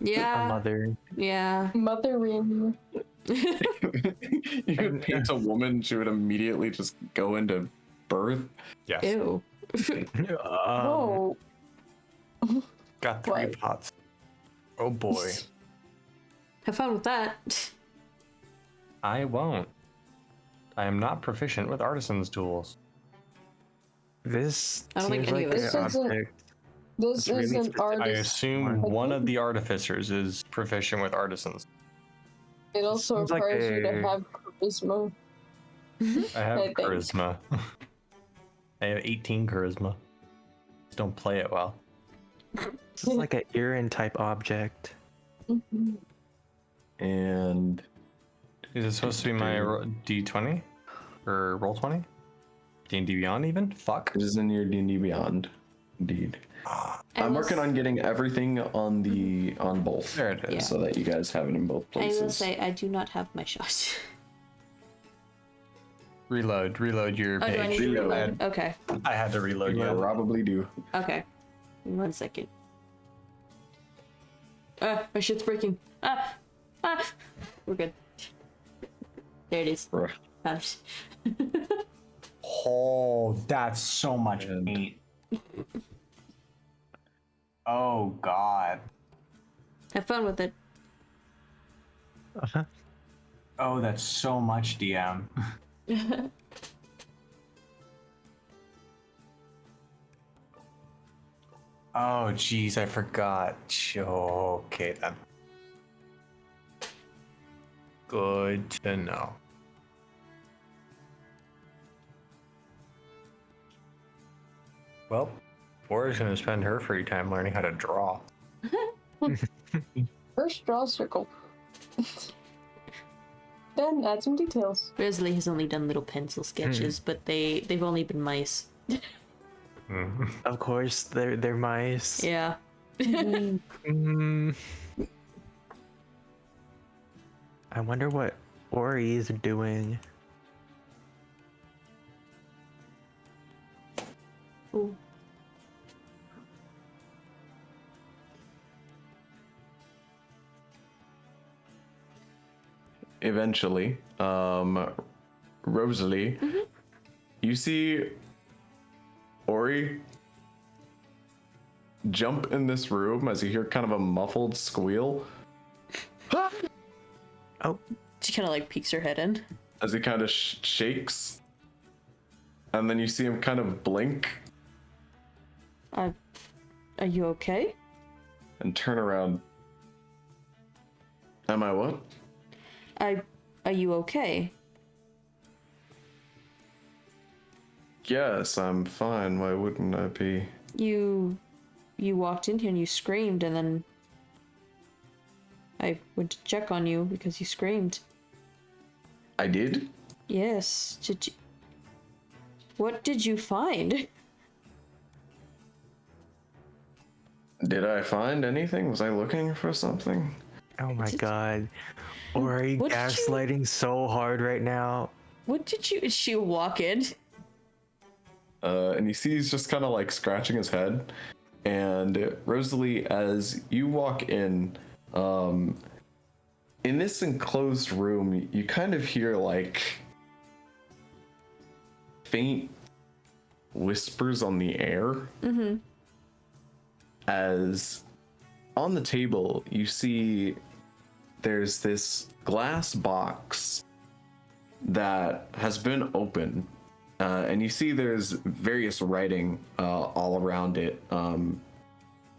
Yeah. a mother. Yeah. Mothering. You could paint a woman, she would immediately just go into birth. Yes. Ew. Oh, Got 3 What? pots. Oh boy. Have fun with that. I won't. I am not proficient with artisan's tools. This I don't think seems any like of an us This isn't- object. this It's really isn't specific. I artist. assume one of the artificers is proficient with artisans. It also Seems like requires you to a- have charisma. I have I think. charisma. I have 18 charisma. Just don't play it well. This is like an Irin type object. And Is it supposed to be my D20? Or roll 20? D&D Beyond even? Fuck. it is in your D&D Beyond. Indeed. I'm working on getting everything on both. There it is. Yeah. So that you guys have it in both I places. will say I do not have my shot. Reload your Oh, do I page. need to Reload. reload? Okay. I had to reload, You yeah. probably do. Okay. 1 second. My shit's breaking. We're good. There it is. Bruh. Found it. Oh, that's so much paint. Oh god. Have fun with it. Uh-huh. Oh, that's so much DM. Oh, jeez, I forgot. Okay, then. Good to know. Well, Laura's gonna spend her free time learning how to draw. First, draw a circle. Then add some details. Rosalee has only done little pencil sketches, but they've only been mice. Of course, they're mice. Yeah. Mm. I wonder what Ori is doing. Ooh. Eventually, Rosalee, you see Ori jump in this room as you hear kind of a muffled squeal. Oh, She kind of like peeks her head in. As he kind of shakes, and then you see him kind of blink Are you okay? and turn around. Am I what? Are you okay? Yes, I'm fine. Why wouldn't I be? You walked in here and you screamed, and then I went to check on you because you screamed. I did? Yes. What did you find? Did I find anything? Was I looking for something? oh my god. Ori What did you- gaslighting so hard right now. What did you? She walk in. And you see he's just kind of like scratching his head. And Rosalie, as you walk in this enclosed room, you kind of hear like faint whispers on the air. Mm-hmm. As on the table, you see there's this glass box that has been open. And you see there's various writing all around it, kind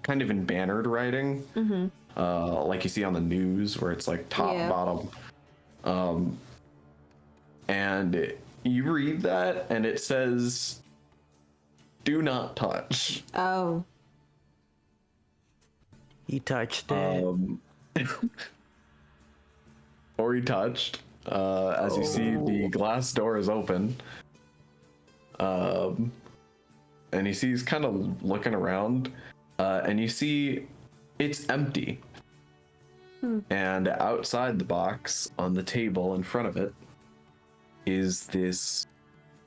of in bannered writing, like you see on the news where it's like top, Yeah. bottom. And you read that and it says, "Do not touch." Oh. He touched it. Or he touched, as you see the glass door is open. And you see he's kind of looking around, and you see it's empty. And outside the box, on the table in front of it, is this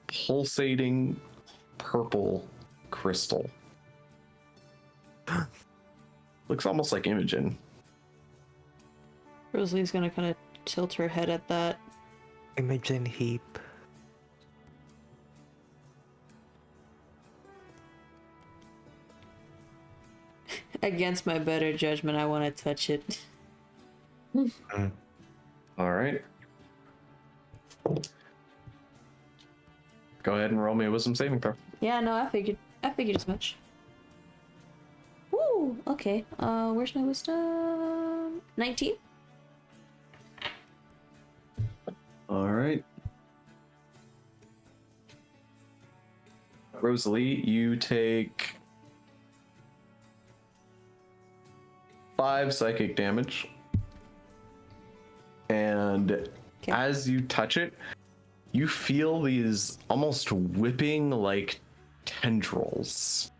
pulsating purple crystal. Looks almost like Imogen. Rosalee's gonna kind of tilt her head at that. Imogen heap. Against my better judgment, I want to touch it. All right. Go ahead and roll me a wisdom saving throw. Yeah, no, I figured as much. Woo! Okay. Where's my wisdom? 19. All right. Rosalee, you take 5 psychic damage. And as you touch it, you feel these almost whipping like tendrils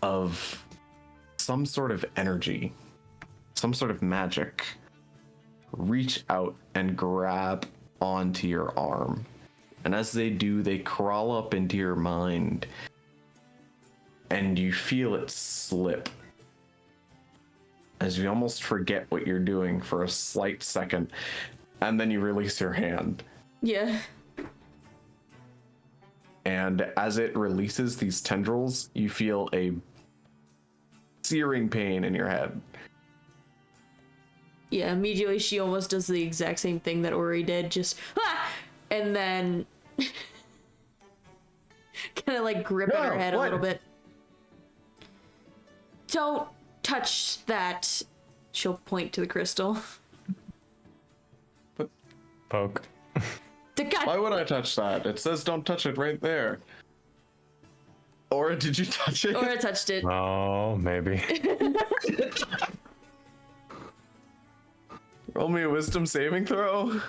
of some sort of energy, some sort of magic reach out and grab onto your arm. And as they do, they crawl up into your mind and you feel it slip as you almost forget what you're doing for a slight second, and then you release your hand. Yeah. And as it releases these tendrils, you feel a searing pain in your head. Yeah, immediately she almost does the exact same thing that Ori did, just and then kind of like grip at her head a little bit. Don't touch that. She'll point to the crystal. Poke. Why would I touch that? It says don't touch it right there. Or did you touch it? Or I touched it. Oh, maybe. Roll me a wisdom saving throw.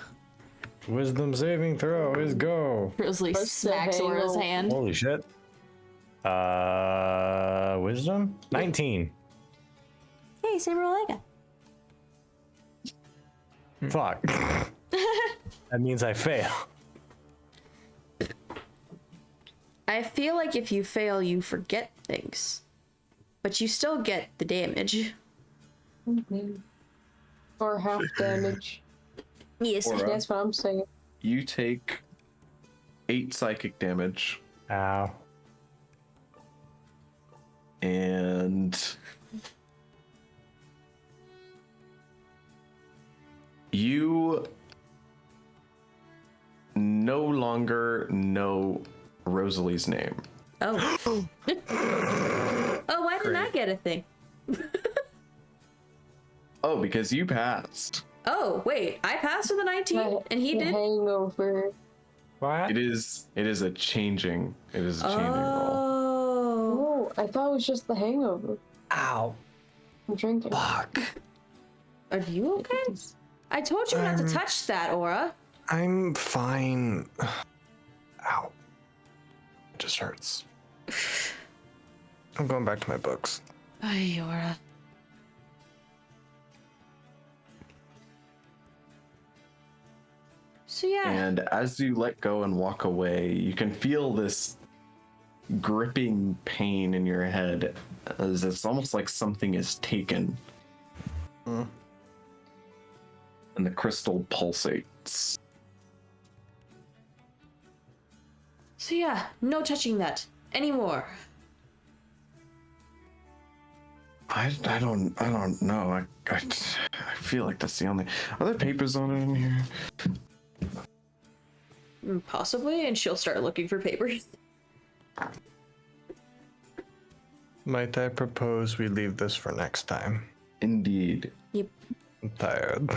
Wisdom saving throw is go. Rosalee smacks Aura's hand. Holy shit. Wisdom? 19. Hey, same roll I got. Fuck. That means I fail. I feel like if you fail, you forget things. But you still get the damage. Or half damage. Yes. Aura, That's what I'm saying. you take 8 psychic damage. Ow. And you no longer know Rosalee's name. Oh. Oh, why didn't I get a thing? Oh, because you passed. Oh, wait. I passed with a 19, and he The did? hangover. What? It is a changing roll. Oh. Oh, I thought it was just the hangover. Ow. I'm drinking. Fuck. Are you okay? I told you not to touch that, Aura. I'm fine. Ow. It just hurts. I'm going back to my books. Ay, Aura. So yeah. And as you let go and walk away, you can feel this gripping pain in your head as it's almost like something is taken. And the crystal pulsates. So yeah, no touching that anymore. I don't know. I feel like that's the only. Are there papers on it in here? Possibly, and she'll start looking for papers. Might I propose we leave this for next time? Indeed. Yep. I'm tired.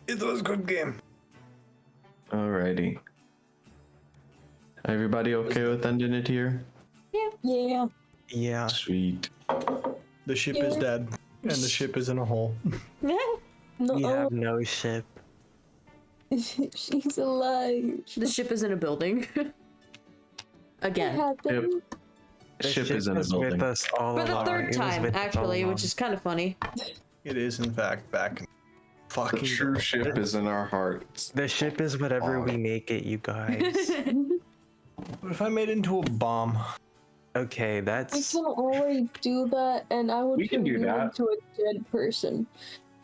It was a good game. Alrighty. Everybody okay with ending it here? Yeah. Yeah. Sweet. The ship is dead, and the ship is in a hole. No, We have no ship. she's alive. The ship is in a building. Again. What happened? The Ship is in a was building. with us all For the along. It third was time, with us all actually, along. which is kind of funny. It is, in fact, back in fucking. The true ship is in our hearts. The ship is whatever we make it, you guys. What if I made it into a bomb? Okay, We that's can already do that, and I would We can turn do you that. into a dead person.